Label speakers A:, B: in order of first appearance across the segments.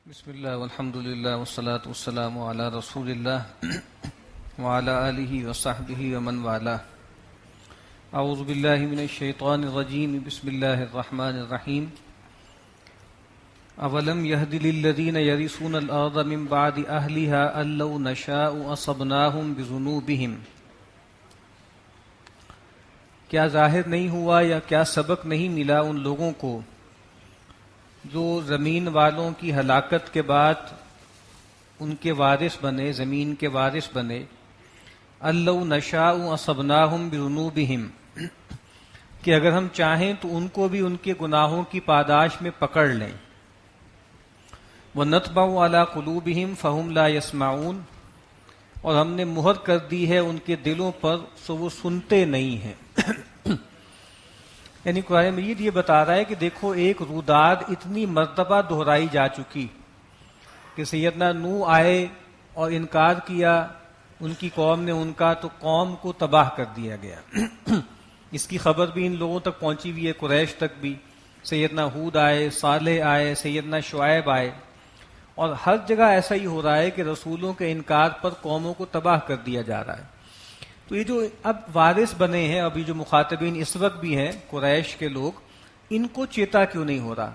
A: بسم اللہ والحمد للہ والصلاة والسلام علی رسول اللہ وعلی آلہ وصحبہ ومن والاه. اعوذ باللہ من الشیطان الرجیم. بسم اللہ الرحمن الرحیم. اولم یہد للذین یرثون الارض من بعد اہلها ان لو نشاء اصبناہم بذنوبہم. کیا ظاہر نہیں ہوا یا کیا سبق نہیں ملا ان لوگوں کو جو زمین والوں کی ہلاکت کے بعد ان کے وارث بنے، زمین کے وارث بنے. اللو نشاء اصبناہم بذنوبہم، کہ اگر ہم چاہیں تو ان کو بھی ان کے گناہوں کی پاداش میں پکڑ لیں. وَنَطْبَعُ عَلَىٰ قُلُوبِهِمْ فَهُمْ لَا يَسْمَعُونَ، اور ہم نے مہر کر دی ہے ان کے دلوں پر سو وہ سنتے نہیں ہیں. یعنی قرآن مجید یہ بتا رہا ہے کہ دیکھو ایک روداد اتنی مرتبہ دہرائی جا چکی کہ سیدنا نوح آئے اور انکار کیا ان کی قوم نے ان کا، تو قوم کو تباہ کر دیا گیا. اس کی خبر بھی ان لوگوں تک پہنچی ہوئی ہے، قریش تک بھی. سیدنا ہود آئے، صالح آئے، سیدنا شعیب آئے، اور ہر جگہ ایسا ہی ہو رہا ہے کہ رسولوں کے انکار پر قوموں کو تباہ کر دیا جا رہا ہے. تو یہ جو اب وارث بنے ہیں، ابھی جو مخاطبین اس وقت بھی ہیں قریش کے لوگ، ان کو چیتا کیوں نہیں ہو رہا؟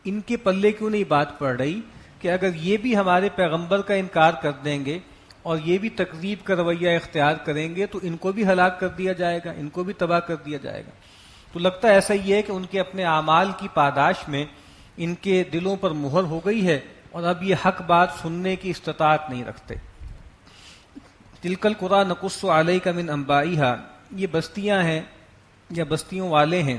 A: ان کے پلے کیوں نہیں بات پڑ رہی کہ اگر یہ بھی ہمارے پیغمبر کا انکار کر دیں گے اور یہ بھی تکذیب کا رویہ اختیار کریں گے تو ان کو بھی ہلاک کر دیا جائے گا، ان کو بھی تباہ کر دیا جائے گا. تو لگتا ہے ایسا ہی ہے کہ ان کے اپنے اعمال کی پاداش میں ان کے دلوں پر مہر ہو گئی ہے اور اب یہ حق بات سننے کی استطاعت نہیں رکھتے. تلک القریٰ نقص علیک من انبائہا، یہ بستیاں ہیں یا بستیوں والے ہیں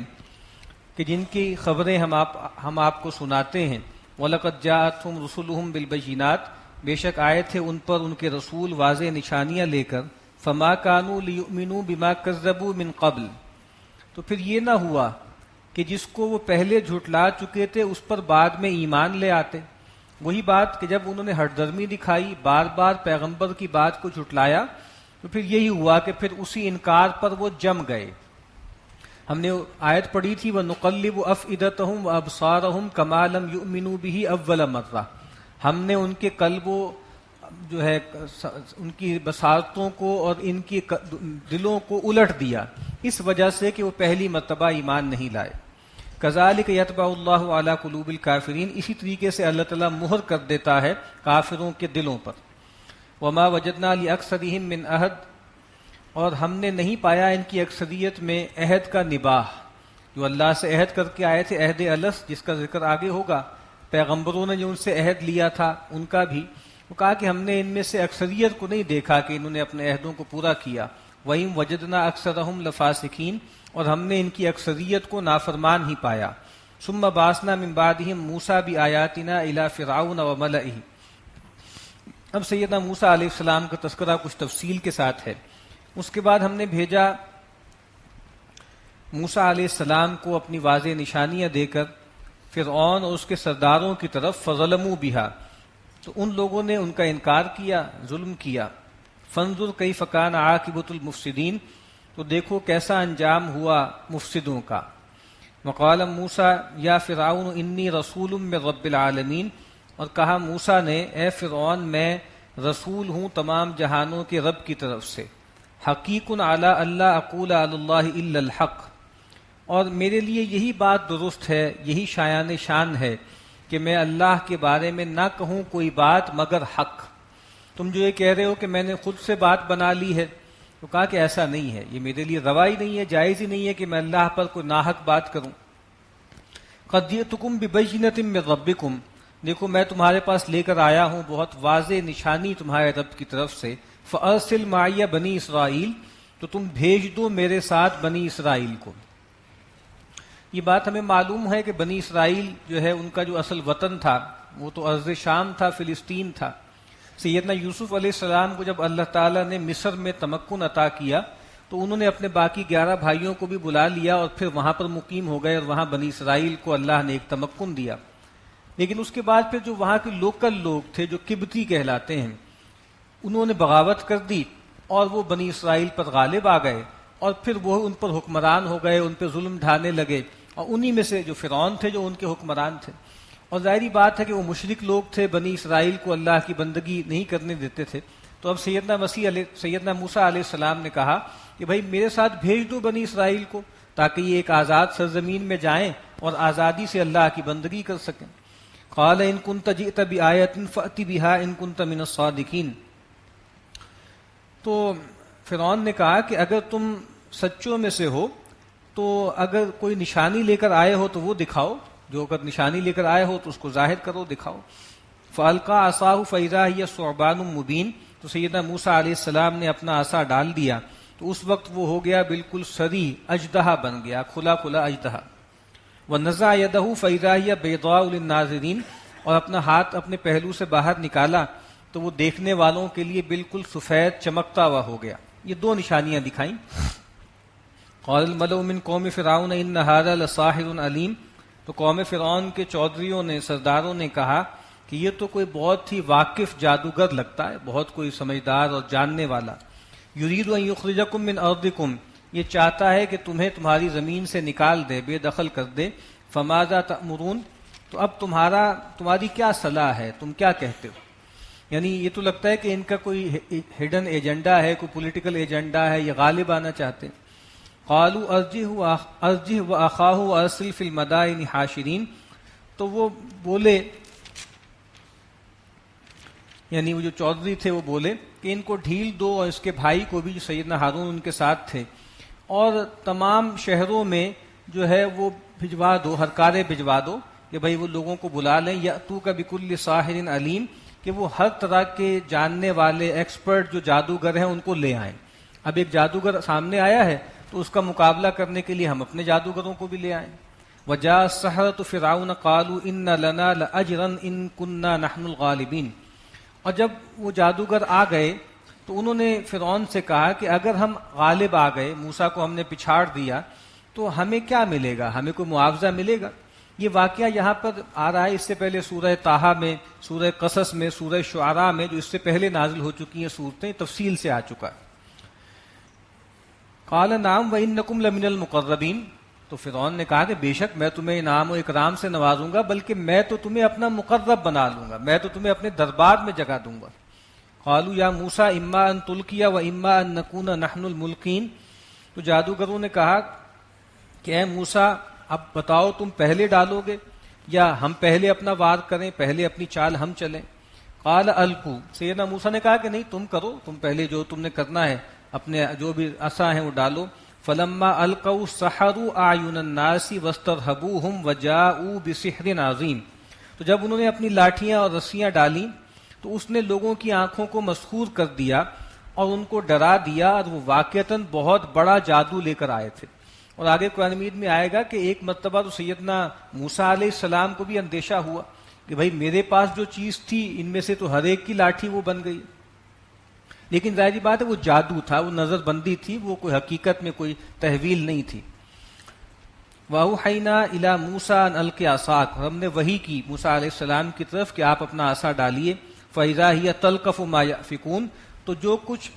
A: کہ جن کی خبریں ہم آپ کو سناتے ہیں. وَلَقَدْ جَاءَتْهُمْ رُسُلُهُمْ بِالْبَيِّنَاتِ، بے شک آئے تھے ان پر ان کے رسول واضح نشانیاں لے کر. فَمَا كَانُوا لِيُؤْمِنُوا بِمَا كَذَّبُوا مِن قَبْلِ، تو پھر یہ نہ ہوا کہ جس کو وہ پہلے جھٹلا چکے تھے اس پر بعد میں ایمان لے آتے. وہی بات کہ جب انہوں نے ہٹ درمی دکھائی، بار بار پیغمبر کی بات کو جھٹلایا، تو پھر یہی ہوا کہ پھر اسی انکار پر وہ جم گئے. ہم نے آیت پڑھی تھی وَنُقَلِّبُ أَفْئِدَتَهُمْ وَأَبْصَارَهُمْ كَمَا لَمْ يُؤْمِنُوا بِهِ أَوَّلَ مَرَّةٍ، ہم نے ان کے قلب و جو ہے ان کی بصارتوں کو اور ان کی دلوں کو الٹ دیا اس وجہ سے کہ وہ پہلی مرتبہ ایمان نہیں لائے. کذالک یطبع اللہ علی قلوب الکافرین، اسی طریقے سے اللہ تعالیٰ مہر کر دیتا ہے کافروں کے دلوں پر. وما وجدنا لاکثرہم من عہد، اور ہم نے نہیں پایا ان کی اکثریت میں عہد کا نباہ. جو اللہ سے عہد کر کے آئے تھے، عہد الس جس کا ذکر آگے ہوگا، پیغمبروں نے جو ان سے عہد لیا تھا ان کا بھی، وہ کہا کہ ہم نے ان میں سے اکثریت کو نہیں دیکھا کہ انہوں نے اپنے عہدوں کو پورا کیا. وَإِن وَجَدْنَا أَكْثَرَهُمْ لَفَاسِقِينَ، اور ہم نے ان کی اکثریت کو نافرمان ہی پایا. ثُمَّ بَعَثْنَا مِن بَعْدِهِم مُوسَىٰ بِآيَاتِنَا إِلَىٰ فِرْعَوْنَ وَمَلَئِهِ. اب سیدنا موسیٰ علیہ السلام کا تذکرہ کچھ تفصیل کے ساتھ ہے. اس کے بعد ہم نے بھیجا موسیٰ علیہ السلام کو اپنی واضح نشانیاں دے کر فرعون اور اس کے سرداروں کی طرف. فَظَلَمُوا بِهَا، تو ان لوگوں نے ان کا انکار کیا، ظلم کیا. فَانظُرْ كَيْفَ كَانَ عَاقِبَةُ الْمُفْسِدِينَ، تو دیکھو کیسا انجام ہوا مفسدوں کا. وقال موسیٰ یا فرعون انی رسول من رب العالمین، اور کہا موسیٰ نے اے فرعون میں رسول ہوں تمام جہانوں کے رب کی طرف سے. حقیق علی اللہ اقول علی اللہ الا الحق، اور میرے لیے یہی بات درست ہے، یہی شایان شان ہے کہ میں اللہ کے بارے میں نہ کہوں کوئی بات مگر حق. تم جو یہ کہہ رہے ہو کہ میں نے خود سے بات بنا لی ہے، تو کہا کہ ایسا نہیں ہے، یہ میرے لیے روا ہی نہیں ہے، جائز ہی نہیں ہے کہ میں اللہ پر کوئی ناحق بات کروں. قد جئتکم ببینۃ من ربکم، دیکھو میں تمہارے پاس لے کر آیا ہوں بہت واضح نشانی تمہارے رب کی طرف سے. فارسل معی بنی اسرائیل، تو تم بھیج دو میرے ساتھ بنی اسرائیل کو. یہ بات ہمیں معلوم ہے کہ بنی اسرائیل جو ہے ان کا جو اصل وطن تھا وہ تو ارض شام تھا، فلسطین تھا. سیدنا یوسف علیہ السلام کو جب اللہ تعالیٰ نے مصر میں تمکن عطا کیا تو انہوں نے اپنے باقی 11 بھائیوں کو بھی بلا لیا اور پھر وہاں پر مقیم ہو گئے، اور وہاں بنی اسرائیل کو اللہ نے ایک تمکن دیا. لیکن اس کے بعد پھر جو وہاں کے لوکل لوگ تھے جو قبطی کہلاتے ہیں، انہوں نے بغاوت کر دی اور وہ بنی اسرائیل پر غالب آ گئے، اور پھر وہ ان پر حکمران ہو گئے، ان پہ ظلم ڈھانے لگے. اور انہی میں سے جو فرعون تھے جو ان کے حکمران تھے. اور ظاہری بات ہے کہ وہ مشرک لوگ تھے، بنی اسرائیل کو اللہ کی بندگی نہیں کرنے دیتے تھے. تو اب سیدنا موسیٰ علیہ السلام نے کہا کہ بھائی میرے ساتھ بھیج دو بنی اسرائیل کو، تاکہ یہ ایک آزاد سرزمین میں جائیں اور آزادی سے اللہ کی بندگی کر سکیں. قال ان كنت جئت بآية فأت بها ان كنت من الصادقين. تو فرعون نے کہا کہ اگر تم سچوں میں سے ہو تو اگر کوئی نشانی لے کر آئے ہو تو وہ دکھاؤ، جو اگر نشانی لے کر آئے ہو تو اس کو ظاہر کرو، دکھاؤ. فَأَلْقَىٰ عَصَاهُ فَإِذَا هِيَ ثُعْبَانٌ مُّبِينٌ. تو سیدنا موسیٰ علیہ السلام نے اپنا عصا ڈال دیا تو اس وقت وہ ہو گیا بالکل سری اژدہا بن گیا، کھلا کھلا اژدہا. وَنَزَعَ يَدَهُ فَإِذَا هِيَ بَيْضَاءُ لِلنَّاظِرِينَ. اور اپنا ہاتھ اپنے پہلو سے باہر نکالا تو وہ دیکھنے والوں کے لیے بالکل سفید چمکتا ہوا ہو گیا. یہ دو نشانیاں دکھائیں. قال الملأ من قوم فرعون ان هذا لساحر علیم. تو قوم فرعون کے چودھریوں نے، سرداروں نے کہا کہ یہ تو کوئی بہت ہی واقف جادوگر لگتا ہے، بہت کوئی سمجھدار اور جاننے والا. یرید ان یخرجکم من ارضکم. یہ چاہتا ہے کہ تمہیں تمہاری زمین سے نکال دے، بے دخل کر دے. فماذا تأمرون. تو اب تمہاری کیا صلاح ہے، تم کیا کہتے ہو؟ یعنی یہ تو لگتا ہے کہ ان کا کوئی ہڈن ایجنڈا ہے، کوئی پولیٹیکل ایجنڈا ہے، یہ غالب آنا چاہتے ہیں. قالوا ارجہ واخاہ وارسل فی المدائن حاشرین. تو وہ بولے، یعنی وہ جو چودھری تھے وہ بولے کہ ان کو ڈھیل دو اور اس کے بھائی کو بھی، جو سیدنا ہارون ان کے ساتھ تھے، اور تمام شہروں میں جو ہے وہ بھجوا دو، ہرکارے بھجوا دو کہ بھائی وہ لوگوں کو بلا لیں. یأتوک بکل ساحر علیم. کہ وہ ہر طرح کے جاننے والے ایکسپرٹ جو جادوگر ہیں ان کو لے آئیں. اب ایک جادوگر سامنے آیا ہے تو اس کا مقابلہ کرنے کے لیے ہم اپنے جادوگروں کو بھی لے آئیں. وجاء السحرة فرعون قالوا ان لنا لاجرا ان كنا نحن الغالبین. اور جب وہ جادوگر آ گئے تو انہوں نے فرعون سے کہا کہ اگر ہم غالب آ گئے، موسیٰ کو ہم نے پچھاڑ دیا، تو ہمیں کیا ملے گا، ہمیں کوئی معاوضہ ملے گا. یہ واقعہ یہاں پر آ رہا ہے، اس سے پہلے سورہ طٰہٰ میں، سورہ قصص میں، سورہ شعراء میں، جو اس سے پہلے نازل ہو چکی ہیں صورتیں، تفصیل سے آ چکا ہے. قال نعم وانکم لمن المقربین. تو فرعون نے کہا کہ بے شک میں تمہیں انعام و اکرام سے نوازوں گا، بلکہ میں تو تمہیں اپنا مقرب بنا لوں گا، میں تو تمہیں اپنے دربار میں جگہ دوں گا. قالوا یا موسیٰ اما ان تلقی و اما ان نکون نحن الملقین. تو جادوگروں نے کہا کہ اے موسیٰ اب بتاؤ تم پہلے ڈالو گے یا ہم پہلے اپنا وار کریں، پہلے اپنی چال ہم چلیں. قال القوا. سیدنا موسیٰ نے کہا کہ نہیں، تم کرو، تم پہلے جو تم نے کرنا ہے، اپنے جو بھی عصا ہیں وہ ڈالو. فلما القوا سحروا اعین الناس واسترهبوهم وجاءوا بسحر عظیم. تو جب انہوں نے اپنی لاٹھیاں اور رسیاں ڈالیں تو اس نے لوگوں کی آنکھوں کو مسحور کر دیا اور ان کو ڈرا دیا، اور وہ واقعتاً بہت بڑا جادو لے کر آئے تھے. اور آگے قرآن مجید میں آئے گا کہ ایک مرتبہ تو سیدنا موسیٰ علیہ السلام کو بھی اندیشہ ہوا کہ بھائی میرے پاس جو چیز تھی ان میں سے تو ہر ایک کی لاٹھی وہ بن گئی. لیکن ظاہری بات ہے وہ جادو تھا، وہ نظر بندی تھی، وہ کوئی حقیقت میں کوئی تحویل نہیں تھی. وَأَوْحَيْنَا إِلَى مُوسَىٰ أَنْ أَلْقِ عَصَاكَ. ہم نے وحی کی موسیٰ علیہ السلام کی طرف کہ آپ اپنا عصا ڈالیے. فَإِذَا هِيَ تَلْقَفُ مَا يَأْفِكُونَ. تو جو کچھ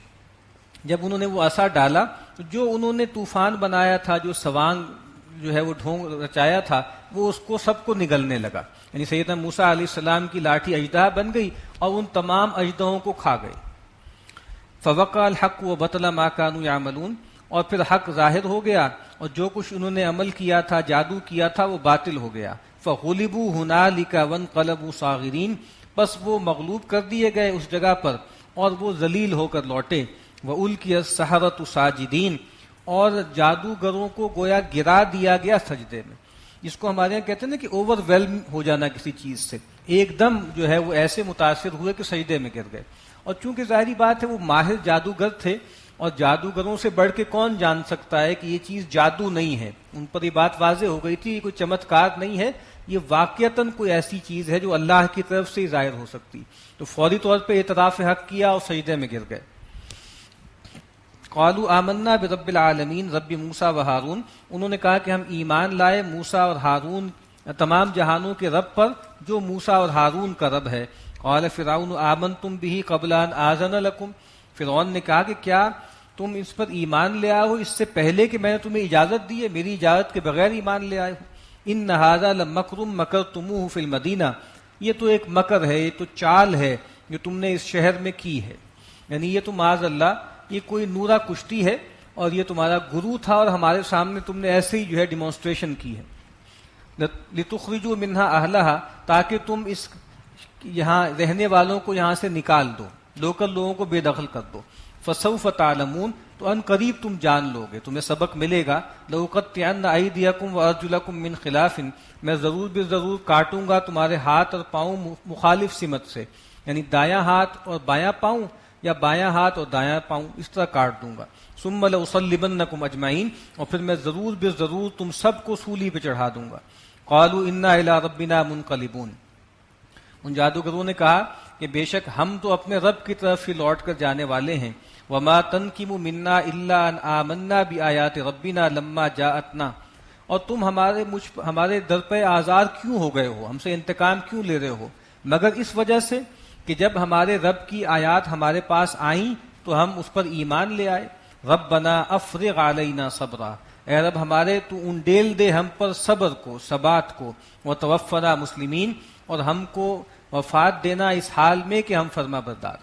A: جب انہوں نے وہ عصا ڈالا تو جو انہوں نے طوفان بنایا تھا، جو سوانگ جو ہے وہ ڈھونگ رچایا تھا، وہ اس کو سب کو نگلنے لگا. یعنی سیدنا موسیٰ علیہ السلام کی لاٹھی اژدہا بن گئی اور ان تمام اژدہوں کو کھا گئی. فوقع الحق وبطل ما كانوا يعملون. اور پھر حق ظاہر ہو گیا اور جو کچھ انہوں نے عمل کیا تھا، جادو کیا تھا، وہ باطل ہو گیا. فغلبوا هنالك وانقلبوا صاغرين. بس وہ مغلوب کر دیے گئے اس جگہ پر اور وہ ذلیل ہو کر لوٹے. وَأُلْقِيَ السَّحَرَةُ سَاجِدِينَ. اور جادوگروں کو گویا گرا دیا گیا سجدے میں، جس کو ہمارے یہاں کہتے ہیں نا کہ اوور ویلم ہو جانا کسی چیز سے، ایک دم جو ہے وہ ایسے متاثر ہوئے کہ سجدے میں گر گئے. اور چونکہ ظاہری بات ہے وہ ماہر جادوگر تھے، اور جادوگروں سے بڑھ کے کون جان سکتا ہے کہ یہ چیز جادو نہیں ہے. ان پر یہ بات واضح ہو گئی تھی، یہ کوئی چمتکار نہیں ہے، یہ واقعتاً کوئی ایسی چیز ہے جو اللہ کی طرف سے ہی ظاہر ہو سکتی. تو فوری طور پہ اعتراف حق کیا اور سجدے میں گر گئے. قالوا آمنا برب العالمین رب موسیٰ و ہارون. انہوں نے کہا کہ ہم ایمان لائے موسیٰ اور ہارون، تمام جہانوں کے رب پر جو موسیٰ اور ہارون کا رب ہے. قال فرعون آمنتم به قبل ان آذن لكم. فرعون نے کہا کہ کیا تم اس پر ایمان لے آئے ہو اس سے پہلے کہ میں نے تمہیں اجازت دی ہے؟ میری اجازت کے بغیر ایمان لے آئے ہو؟ ان ھذا لمکر مکرتموہ فی المدینہ، یہ تو ایک مکر ہے، یہ تو چال ہے جو تم نے اس شہر میں کی ہے، یعنی یہ تو معاذ اللہ یہ کوئی نورا کشتی ہے اور یہ تمہارا گرو تھا اور ہمارے سامنے تم نے ایسے ہی جو ہے ڈیمانسٹریشن کی ہے، لتخرجوا منہا اہلہا، تاکہ تم اس یہاں رہنے والوں کو یہاں سے نکال دو، لوکل لوگوں کو بے دخل کر دو، فسوف تعلمون، تو ان قریب تم جان لو گے، تمہیں سبق ملے گا، لأقطعن ایدیکم وارجلکم من خلاف، میں ضرور بے ضرور کاٹوں گا تمہارے ہاتھ اور پاؤں مخالف سمت سے، یعنی دایاں ہاتھ اور بایاں پاؤں یا بایاں ہاتھ اور دایاں پاؤں، اس طرح کاٹ دوں گا، ثم لأصلبنکم اجمعین، اور پھر میں ضرور بے ضرور تم سب کو سولی پہ چڑھا دوں گا، قالوا انا الی ربنا منقلبون، ان جادوگروں نے کہا کہ بے شک ہم تو اپنے رب کی طرف ہی لوٹ کر جانے والے ہیں، وما تنقم منا الا ان آمنا بآیات ربنا لما جاءتنا، اور تم ہمارے در پہ آزار کیوں ہو گئے ہو، ہم سے انتقام کیوں لے رہے ہو، مگر اس وجہ سے کہ جب ہمارے رب کی آیات ہمارے پاس آئیں تو ہم اس پر ایمان لے آئے، ربنا افرغ علینا صبرا، اے رب ہمارے تو انڈیل دے ہم پر صبر کو، ثبات کو، وتوفنا مسلمین، اور ہم کو وفات دینا اس حال میں کہ ہم فرما بردار۔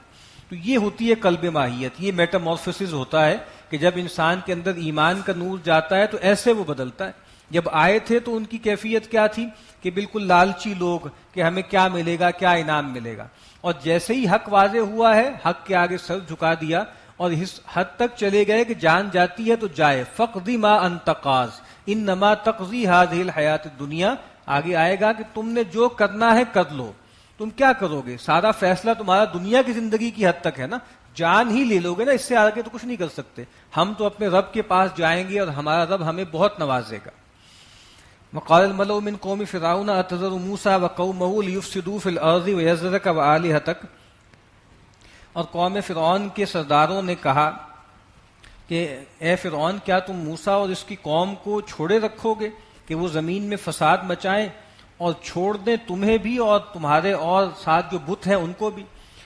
A: تو یہ ہوتی ہے قلب ماہیت، یہ میٹامورفسس ہوتا ہے کہ جب انسان کے اندر ایمان کا نور جاتا ہے تو ایسے وہ بدلتا ہے۔ جب آئے تھے تو ان کی کیفیت کیا تھی کہ بالکل لالچی لوگ کہ ہمیں کیا ملے گا، کیا انعام ملے گا، اور جیسے ہی حق واضح ہوا ہے حق کے آگے سر جھکا دیا اور اس حد تک چلے گئے کہ جان جاتی ہے تو جائے، فقضی ما انت قاض انما تقضی هذه الحیات الدنیا، آگے آئے گا کہ تم نے جو کرنا ہے کر لو، تم کیا کرو گے، سارا فیصلہ تمہارا دنیا کی زندگی کی حد تک ہے نا، جان ہی لے لو گے نا، اس سے آگے تو کچھ نہیں کر سکتے، ہم تو اپنے رب کے پاس جائیں گے اور ہمارا رب ہمیں بہت نوازے گا۔ وقال الملأ من قوم فرعون اتذر موسى وقومه ليفسدوا في الارض ويذرك وآلهتك، اور قوم فرعون کے سرداروں نے کہا کہ اے فرعون، کیا تم موسیٰ اور اس کی قوم کو چھوڑے رکھو گے کہ وہ زمین میں فساد مچائیں اور چھوڑ دیں تمہیں بھی اور تمہارے اور ساتھ جو بت ہیں ان کو بھی؟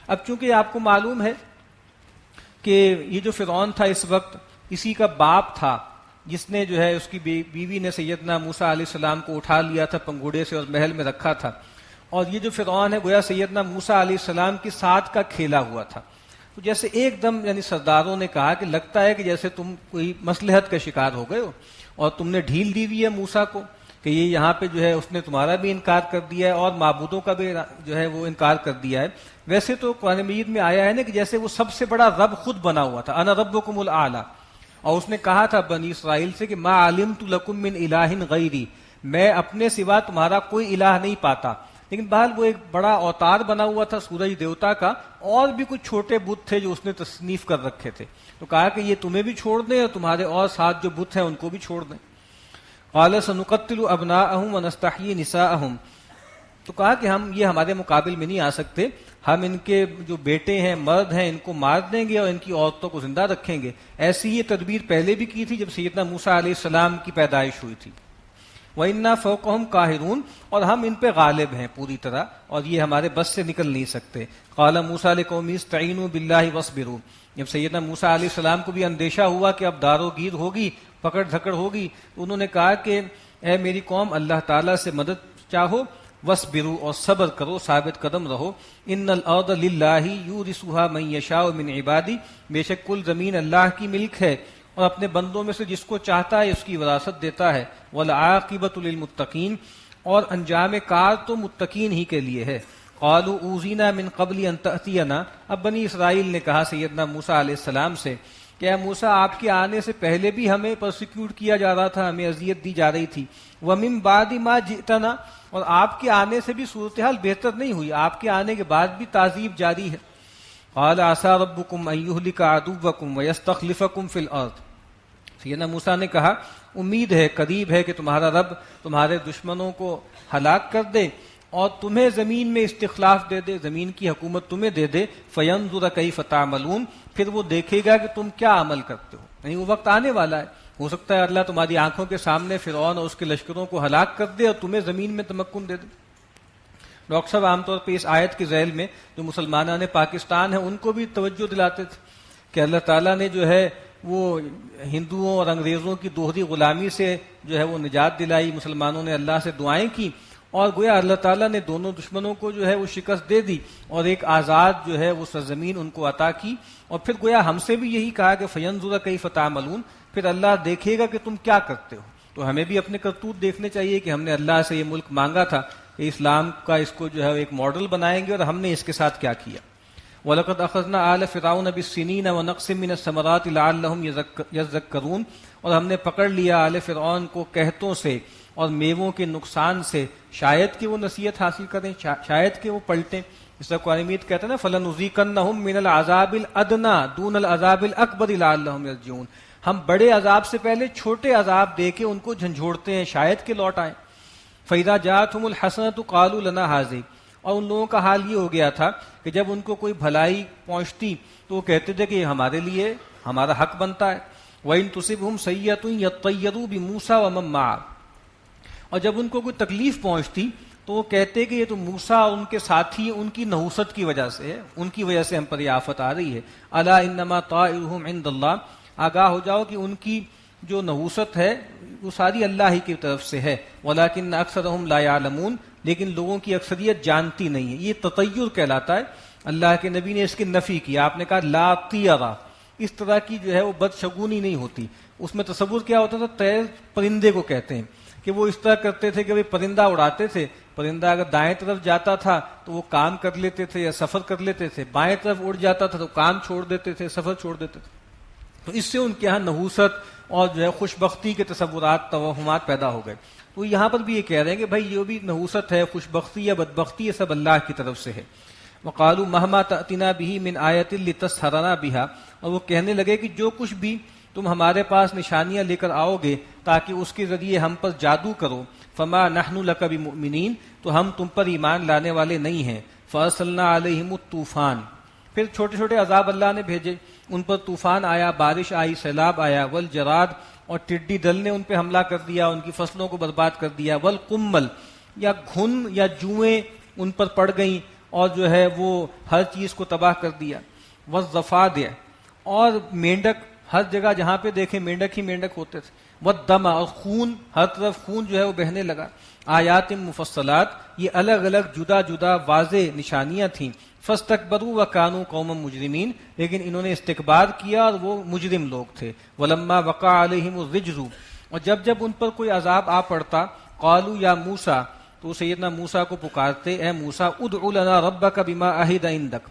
A: اب چونکہ آپ کو معلوم ہے کہ یہ جو فرعون تھا اس وقت اسی کا باپ تھا جس نے جو ہے اس کی بیوی نے سیدنا موسیٰ علیہ السلام کو اٹھا لیا تھا پنگوڑے سے اور محل میں رکھا تھا، اور یہ جو فرعون ہے گویا سیدنا موسیٰ علیہ السلام کی ساتھ کا کھیلا ہوا تھا۔ تو جیسے ایک دم یعنی سرداروں نے کہا کہ لگتا ہے کہ جیسے تم کوئی مصلحت کا شکار ہو گئے ہو اور تم نے ڈھیل دی ہوئی ہے موسیٰ کو کہ یہ یہاں پہ جو ہے اس نے تمہارا بھی انکار کر دیا ہے اور معبودوں کا بھی جو ہے وہ انکار کر دیا ہے۔ ویسے تو قرآن مجید میں آیا ہے نا کہ جیسے وہ سب سے بڑا رب خود بنا ہوا تھا، انا ربکم الاعلی، اور اس نے کہا تھا بنی اسرائیل سے کہ ما علمت لکم من الہ غیری، میں اپنے سوا تمہارا کوئی الہ نہیں پاتا، لیکن بہرحال وہ ایک بڑا اوتار بنا ہوا تھا سورج دیوتا کا، اور بھی کچھ چھوٹے بت تھے جو اس نے تصنیف کر رکھے تھے، تو کہا کہ یہ تمہیں بھی چھوڑ دیں اور تمہارے اور ساتھ جو بت ہیں ان کو بھی چھوڑ دیں۔ قال سنقتل ابناءهم ونستحيي نساءهم، تو کہا کہ ہم یہ ہمارے مقابل میں نہیں آ سکتے، ہم ان کے جو بیٹے ہیں مرد ہیں ان کو مار دیں گے اور ان کی عورتوں کو زندہ رکھیں گے۔ ایسی یہ تدبیر پہلے بھی کی تھی جب سیدنا موسیٰ علیہ السلام کی پیدائش ہوئی تھی۔ وَإِنَّا فَوْقَهُمْ قَاهِرُونَ، اور ہم ان پہ غالب ہیں پوری طرح اور یہ ہمارے بس سے نکل نہیں سکتے۔ قَالَ مُوسَىٰ لِقَوْمِهِ اسْتَعِينُوا بِاللَّهِ وَاصْبِرُوا، جب سیدنا موسیٰ علیہ السلام کو بھی اندیشہ ہوا کہ اب دار و گیر ہوگی، پکڑ دھکڑ ہوگی، تو انہوں نے کہا کہ اے میری قوم اللہ تعالیٰ سے مدد چاہو، وَاصْبِرُوا، اور صبر کرو، ثابت قدم رہو، إِنَّ الْأَرْضَ لِلَّهِ يُورِثُهَا مَن يَشَاءُ مِنْ عِبَادِهِ، بے شک کل زمین اللہ کی ملک ہے اور اپنے بندوں میں سے جس کو چاہتا ہے اس کی وراثت دیتا ہے، وَالْعَاقِبَةُ لِلْمُتَّقِينَ، اور انجام کار تو متقین ہی کے لیے ہے۔ قَالُوا أُوذِينَا مِن قَبْلِ أَن تَأْتِيَنَا، اب بنی اسرائیل نے کہا سیدنا موسیٰ علیہ السلام سے کہ اے موسیٰ آپ کے آنے سے پہلے بھی ہمیں پرسیکیوٹ کیا جا رہا تھا، ہمیں اذیت دی جا رہی تھی، وَمِن بَعْدِ مَا جِئْتَنَا، اور آپ کے آنے سے بھی صورتحال بہتر نہیں ہوئی، آپ کے آنے کے بعد بھی تعذیب جاری ہے۔ قَالَ عَسَىٰ رَبُّكُمْ أَن يُهْلِكَ عَدُوَّكُمْ وَيَسْتَخْلِفَكُمْ فِي الْأَرْضِ، سیدنا موسیٰ نے کہا امید ہے، قریب ہے کہ تمہارا رب تمہارے دشمنوں کو ہلاک کر دے اور تمہیں زمین میں استخلاف دے دے، زمین کی حکومت تمہیں دے دے، فَيَنظُرَ كَيْفَ تَعْمَلُونَ، پھر وہ دیکھے گا کہ تم کیا عمل کرتے ہو، یعنی وہ وقت آنے والا ہے، ہو سکتا ہے اللہ تمہاری آنکھوں کے سامنے فرعون اور اس کے لشکروں کو ہلاک کر دے اور تمہیں زمین میں تمکن دے دے۔ ڈاکٹر صاحب عام طور پہ اس آیت کے ذیل میں جو مسلمانان پاکستان ہیں ان کو بھی توجہ دلاتے تھے کہ اللہ تعالیٰ نے جو ہے وہ ہندوؤں اور انگریزوں کی دوہری غلامی سے جو ہے وہ نجات دلائی، مسلمانوں نے اللہ سے دعائیں کی، اور گویا اللہ تعالیٰ نے دونوں دشمنوں کو جو ہے وہ شکست دے دی اور ایک آزاد جو ہے وہ سرزمین ان کو عطا کی. اور پھر گویا ہم سے بھی یہی کہا کہ فینظر کیف تعملون، پھر اللہ دیکھے گا کہ تم کیا کرتے ہو. تو ہمیں بھی اپنے کرتوت دیکھنے چاہیے کہ ہم نے اللہ سے یہ ملک مانگا تھا کہ اسلام کا اس کو جو ہے ایک ماڈل بنائیں گے، اور ہم نے اس کے ساتھ کیا کیا. وَلَقَدْ أَخَذْنَا آلَ فِرْعَوْنَ بِالسِّنِينَ وَنَقْصٍ مِّنَ الثَّمَرَاتِ لَعَلَّهُمْ يَذَّكَّرُونَ، اور ہم نے پکڑ لیا آل فرعون کو قحطوں سے اور میووں کے نقصان سے، شاید کہ وہ نصیحت حاصل کریں، شاید کہ وہ پلٹیں. اس طرح قرآن مجید کہتا ہے نا فَلَنُذِيقَنَّهُم مِّنَ الْعَذَابِ الْأَدْنَىٰ دُونَ الْعَذَابِ الْأَكْبَرِ لَعَلَّهُمْ يَرْجِعُونَ، ہم بڑے عذاب سے پہلے چھوٹے عذاب دے کے ان کو جھنجھوڑتے ہیں، شاید کہ لوٹ آئیں. فَإِذَا جَاءَتْهُمُ الْحَسَنَةُ قَالُوا لَنَا هَٰذِهِ، اور ان لوگوں کا حال یہ ہو گیا تھا کہ جب ان کو کوئی بھلائی پہنچتی تو وہ کہتے تھے کہ یہ ہمارے لیے ہمارا حق بنتا ہے. وَإِن تُصِبْهُمْ سَيِّئَةٌ يَطَّيَّرُوا بِمُوسَىٰ وَمَن مَّعَهُ، اور جب ان کو کوئی تکلیف پہنچتی تو وہ کہتے کہ یہ تو موسیٰ اور ان کے ساتھی ان کی نحوست کی وجہ سے ہے، ان کی وجہ سے ہم پر یہ آفت آ رہی ہے. أَلَا إِنَّمَا طَائِرُهُمْ عِندَ اللَّهِ، آگاہ ہو جاؤ کہ ان کی جو نحوست ہے وہ ساری اللہ ہی کی طرف سے ہے. وَلَٰكِنَّ أَكْثَرَهُمْ لَا يَعْلَمُونَ، لیکن لوگوں کی اکثریت جانتی نہیں ہے. یہ تطیر کہلاتا ہے. اللہ کے نبی نے اس کی نفی کی، آپ نے کہا لا طیرہ، اس طرح کی جو ہے وہ بدشگونی نہیں ہوتی. اس میں تصور کیا ہوتا تھا، طیر پرندے کو کہتے ہیں کہ وہ اس طرح کرتے تھے کہ وہ پرندہ اڑاتے تھے، پرندہ اگر دائیں طرف جاتا تھا تو وہ کام کر لیتے تھے یا سفر کر لیتے تھے، بائیں طرف اڑ جاتا تھا تو کام چھوڑ دیتے تھے، سفر چھوڑ دیتے تھے. تو اس سے ان کے ہاں نحوست اور جو ہے خوش بختی کے تصورات، توہمات پیدا ہو گئے. تو یہاں پر بھی یہ کہہ رہے ہیں کہ بھائی جو بھی نحوست ہے، خوش بختی یا بدبختی، یہ سب اللہ کی طرف سے ہے. وقالوا مهما تأتنا به من آیۃ لتسحرنا بها، اور وہ کہنے لگے کہ جو کچھ بھی تم ہمارے پاس نشانیاں لے کر آؤ گے تاکہ اس کے ذریعے ہم پر جادو کرو، فما نحن لک بمؤمنین، تو ہم تم پر ایمان لانے والے نہیں ہیں. فارسلنا علیہم الطوفان، پھر چھوٹے چھوٹے عذاب اللہ نے بھیجے، ان پر طوفان آیا، بارش آئی، سیلاب آیا. والجراد، اور ٹڈی دل نے ان پہ حملہ کر دیا، ان کی فصلوں کو برباد کر دیا. والقمل، یا گھن یا جوئیں ان پر پڑ گئیں اور جو ہے وہ ہر چیز کو تباہ کر دیا. والضفادع، اور مینڈک، ہر جگہ جہاں پہ دیکھیں مینڈک ہی مینڈک ہوتے تھے. والدم، اور خون، ہر طرف خون جو ہے وہ بہنے لگا. آیات مفصلات، یہ الگ الگ جدا جدا واضح نشانیاں تھیں. فاستکبروا وکانوا قوما مجرمین، لیکن انہوں نے استکبار کیا اور وہ مجرم لوگ تھے. ولما وقع علیہم الرجز، اور جب جب ان پر کوئی عذاب آ پڑتا، قالوا یا موسیٰ، تو سیدنا موسیٰ کو پکارتے، اے موسیٰ ادع لنا ربک بما عہد عندک،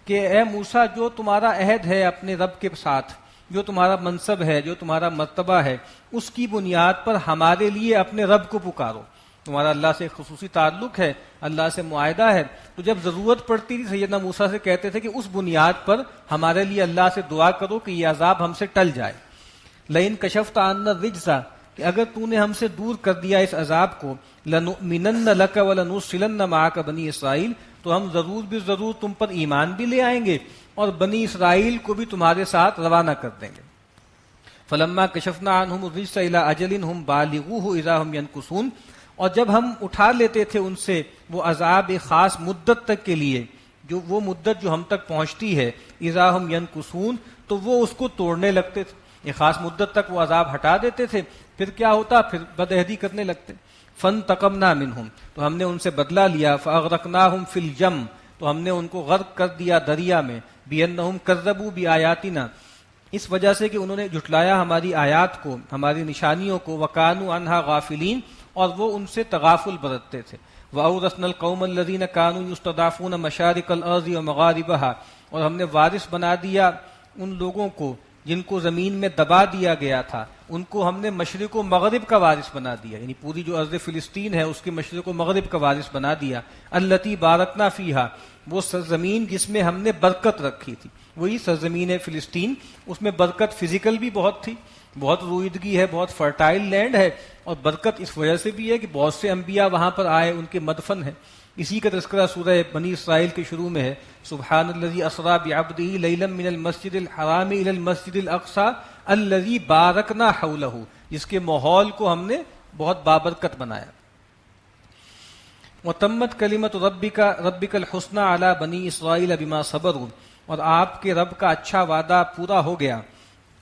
A: کہ اے موسیٰ جو تمہارا عہد ہے اپنے رب کے ساتھ، جو تمہارا منصب ہے، جو تمہارا مرتبہ ہے، اس کی بنیاد پر ہمارے لیے اپنے رب کو پکارو. تمہارا اللہ سے خصوصی تعلق ہے، اللہ سے معاہدہ ہے، تو جب ضرورت پڑتی تھی سیدنا موسیٰ سے کہتے تھے کہ اس بنیاد پر ہمارے لیے اللہ سے دعا کرو کہ یہ عذاب ہم سے ٹل جائے. لئن کشفت عنا الرجز، کہ اگر تو نے ہم سے دور کر دیا اس عذاب کو، لنؤمنن لک ولنرسلن معک بنی اسرائیل، تو ہم ضرور بھی ضرور تم پر ایمان بھی لے آئیں گے اور بنی اسرائیل کو بھی تمہارے ساتھ روانہ کر دیں گے. فلما کشفنا عنہم الرجز الی اجل ہم بالغوہ اذا ہم ینکثون، اور جب ہم اٹھا لیتے تھے ان سے وہ عذاب ایک خاص مدت تک کے لیے، جو وہ مدت جو ہم تک پہنچتی ہے، اذا ہم ینکثون، تو وہ اس کو توڑنے لگتے تھے. ایک خاص مدت تک وہ عذاب ہٹا دیتے تھے، پھر کیا ہوتا، پھر بدعہدی کرنے لگتے. فانتقمنا منہم، تو ہم نے ان سے بدلہ لیا. فاغرقناہم فی الجم، تو ہم نے ان کو غرق کر دیا دریا میں. بانہم کذبوا بآیاتنا، اس وجہ سے کہ انہوں نے جھٹلایا ہماری آیات کو، ہماری نشانیوں کو. وکانوا عنہا غافلین، اور وہ ان سے تغافل برتتے تھے. وَأَوْرَثْنَا الْقَوْمَ الَّذِينَ كَانُوا يُسْتَضْعَفُونَ مَشَارِقَ الْأَرْضِ وَمَغَارِبَهَا، اور ہم نے وارث بنا دیا ان لوگوں کو جن کو زمین میں دبا دیا گیا تھا، ان کو ہم نے مشرق و مغرب کا وارث بنا دیا، یعنی پوری جو ارض فلسطین ہے اس کے مشرق و مغرب کا وارث بنا دیا. الَّتِي بَارَكْنَا فِيهَا، وہ سرزمین جس میں ہم نے برکت رکھی تھی، وہی سرزمین فلسطین. اس میں برکت فزیکل بھی بہت تھی، بہت رویدگی ہے، بہت فرٹائل لینڈ ہے، اور برکت اس وجہ سے بھی ہے کہ بہت سے انبیاء وہاں پر آئے، ان کے مدفن ہیں. اسی کا تذکرہ سورہ بنی اسرائیل کے شروع میں ہے. سبحان الذی اسریٰ بعبدہ لیلا من المسجد الحرام الی المسجد الاقصی الذی بارکنا حولہ، جس کے ماحول کو ہم نے بہت بابرکت بنایا. وتمت کلمۃ ربک الحسنی علی بنی اسرائیل بما صبروا، اور آپ کے رب کا اچھا وعدہ پورا ہو گیا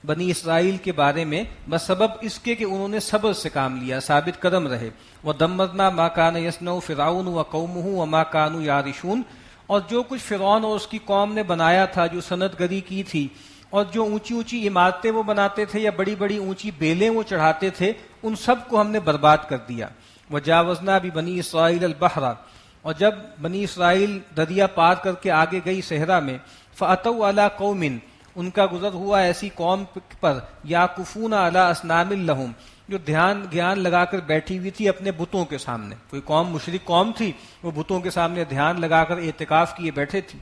A: بنی اسرائیل کے بارے میں بسبب اس کے کہ انہوں نے صبر سے کام لیا، ثابت قدم رہے. وَدَمَّرْنَا مَا كَانَ يَصْنَعُ فِرْعَوْنُ وَقَوْمُهُ وَمَا كَانُوا يَعْرِشُونَ، اور جو کچھ فرعون اور اس کی قوم نے بنایا تھا، جو صنعت گری کی تھی، اور جو اونچی اونچی عمارتیں وہ بناتے تھے یا بڑی بڑی اونچی بیلیں وہ چڑھاتے تھے، ان سب کو ہم نے برباد کر دیا. وَجَاوَزْنَا بِبَنِي إِسْرَائِيلَ الْبَحْرَ، اور جب بنی اسرائیل دریا پار کر کے آگے گئی صحرا میں، فَأَتَوْا عَلَىٰ قَوْمٍ، ان کا گزر ہوا ایسی قوم پر، یعکفون علی اصنام لہم، جو دھیان لگا کر بیٹھی ہوئی تھی اپنے بتوں کے سامنے. کوئی قوم مشرک قوم تھی، وہ بتوں کے سامنے دھیان لگا کر اعتکاف کیے بیٹھے تھی.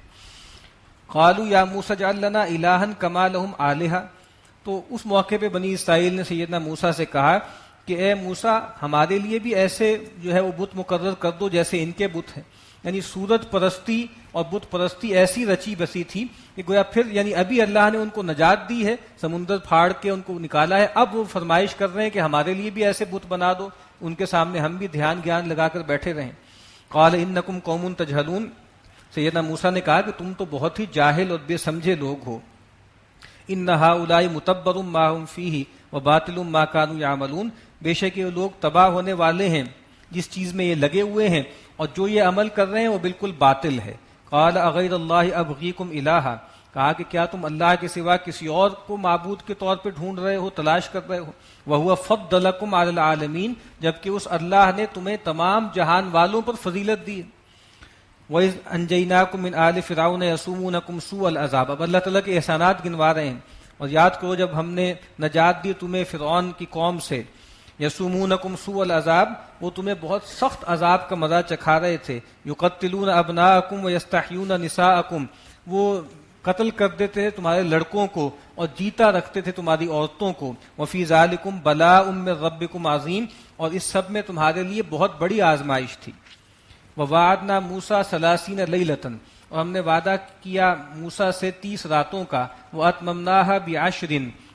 A: قالوا یا موسیٰ اجعل لنا الہا کما لہم آلہہ، تو اس موقع پہ بنی اسرائیل نے سیدنا موسیٰ سے کہا کہ اے موسیٰ، ہمارے لیے بھی ایسے جو ہے وہ بت مقرر کر دو جیسے ان کے بت ہیں. یعنی سورج پرستی اور بت پرستی ایسی رچی بسی تھی کہ گویا پھر یعنی ابھی اللہ نے ان کو نجات دی ہے، سمندر پھاڑ کے ان کو نکالا ہے، اب وہ فرمائش کر رہے ہیں کہ ہمارے لیے بھی ایسے بت بنا دو، ان کے سامنے ہم بھی دھیان لگا کر بیٹھے رہیں. قال انکم قوم تجہلون، سیدنا موسیٰ نے کہا کہ تم تو بہت ہی جاہل اور بے سمجھے لوگ ہو. ان ہؤلاء متبر ما هم فیہ وباطل ما كانوا یعملون، بے شک یہ لوگ تباہ ہونے والے ہیں جس چیز میں یہ لگے ہوئے ہیں، اور جو یہ عمل کر رہے ہیں وہ بالکل باطل ہے. قال اغیر اللہ ابغیکم الہا، کہا کہ کیا تم اللہ کے سوا کسی اور کو معبود کے طور پہ ڈھونڈ رہے ہو، تلاش کر رہے ہو. وہو فضلکم علی العالمین، جبکہ اس اللہ نے تمہیں تمام جہان والوں پر فضیلت دی. وَإِذْ أَنْجَيْنَاكُمْ مِنْ آلِ فِرْعَوْنَ يَسُومُونَكُمْ سُوءَ الْعَذَابِ، اب اللہ تعالیٰ کے احسانات گنوا رہے ہیں. اور یاد کرو جب ہم نے نجات دی تمہیں فرعون کی قوم سے، یسومونکم سوء العذاب، وہ تمہیں بہت سخت عذاب کا مزہ چکھا رہے تھے. یقتلون ابناءکم ویستحیون نساءکم، وہ قتل کر دیتے تھے تمہارے لڑکوں کو اور جیتا رکھتے تھے تمہاری عورتوں کو. وفی ذالکم بلاء من ربکم عظیم، اور اس سب میں تمہارے لیے بہت بڑی آزمائش تھی. ووعدنا موسیٰ 30 لیلۃ، اور ہم نے وعدہ کیا موسیٰ سے 30 راتوں کا. واتممناها بعشر،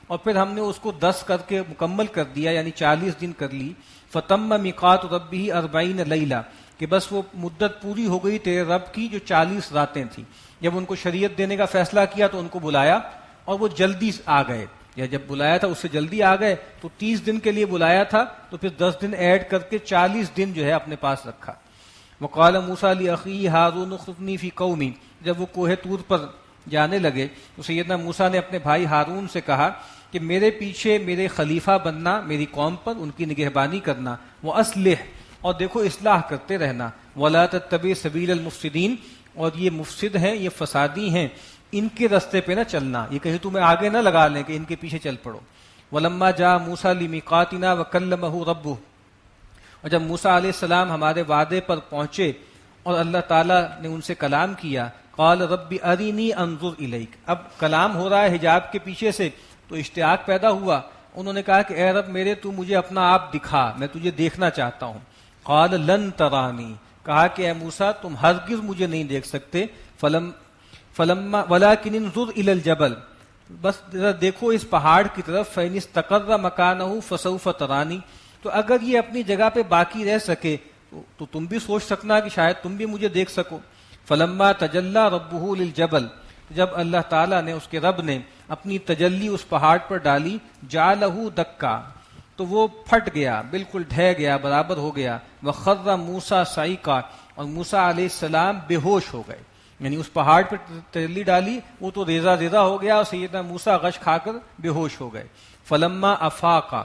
A: اور پھر ہم نے اس کو 10 کر کے مکمل کر دیا، یعنی 40 دن کر لی. فتم میقات ربہ 40 لیلہ، کہ بس وہ مدت پوری ہو گئی تیرے رب کی جو 40 راتیں تھیں. جب ان کو شریعت دینے کا فیصلہ کیا تو ان کو بلایا اور وہ جلدی آ گئے، یا جب بلایا تھا اس سے جلدی آ گئے. تو 30 دن کے لیے بلایا تھا تو پھر 10 دن ایڈ کر کے 40 دن جو ہے اپنے پاس رکھا. وقال موسیٰ لأخیہ ہارون اخلفنی فی قومی، جب وہ کوہ طور پر جانے لگے تو سیدنا موسیٰ نے اپنے بھائی ہارون سے کہا کہ میرے پیچھے میرے خلیفہ بننا، میری قوم پر ان کی نگہبانی کرنا. وَأَصْلِحْ، اور دیکھو اصلاح کرتے رہنا. وَلَا تَتَّبِعْ سَبِيلَ الْمُفْسِدِينَ، اور یہ مفسد ہیں، یہ فسادی ہیں، ان کے راستے پہ نہ چلنا، یہ کہیں تمہیں آگے نہ لگا لیں کہ ان کے پیچھے چل پڑو. وَلَمَّا جَاءَ مُوسَىٰ لِمِيقَاتِنَا وَكَلَّمَهُ رَبُّهُ، اور جب موسیٰ علیہ السلام ہمارے وعدے پر پہنچے اور اللہ تعالیٰ نے ان سے کلام کیا، قال رب ارینی انظر الیک، اب کلام ہو رہا ہے حجاب کے پیچھے سے تو اشتیاق پیدا ہوا. انہوں نے کہا کہ اے رب میرے تو مجھے اپنا آپ دکھا، میں تجھے دیکھنا چاہتا ہوں. قال لن ترانی، کہا کہ اے موسیٰ تم ہرگز مجھے نہیں دیکھ سکتے. فلما ولکن انظر الی الجبل، بس ذرا دیکھو اس پہاڑ کی طرف. فإن استقر مکانہ فسوف ترانی، تو اگر یہ اپنی جگہ پہ باقی رہ سکے تو تم بھی سوچ سکنا کہ شاید تم بھی مجھے دیکھ سکو. فلما تجلی ربہ للجبل، جب اللہ تعالیٰ نے اس کے رب نے اپنی تجلی اس پہاڑ پر ڈالی، جعلہ دکا، تو وہ پھٹ گیا، بالکل ڈھہ گیا، برابر ہو گیا. وخر موسیٰ صعقا، اور موسیٰ علیہ السلام بے ہوش ہو گئے. یعنی اس پہاڑ پر تجلی ڈالی وہ تو ریزہ ریزہ ہو گیا اور سیدنا موسیٰ غش کھا کر بے ہوش ہو گئے. فلما افاقا،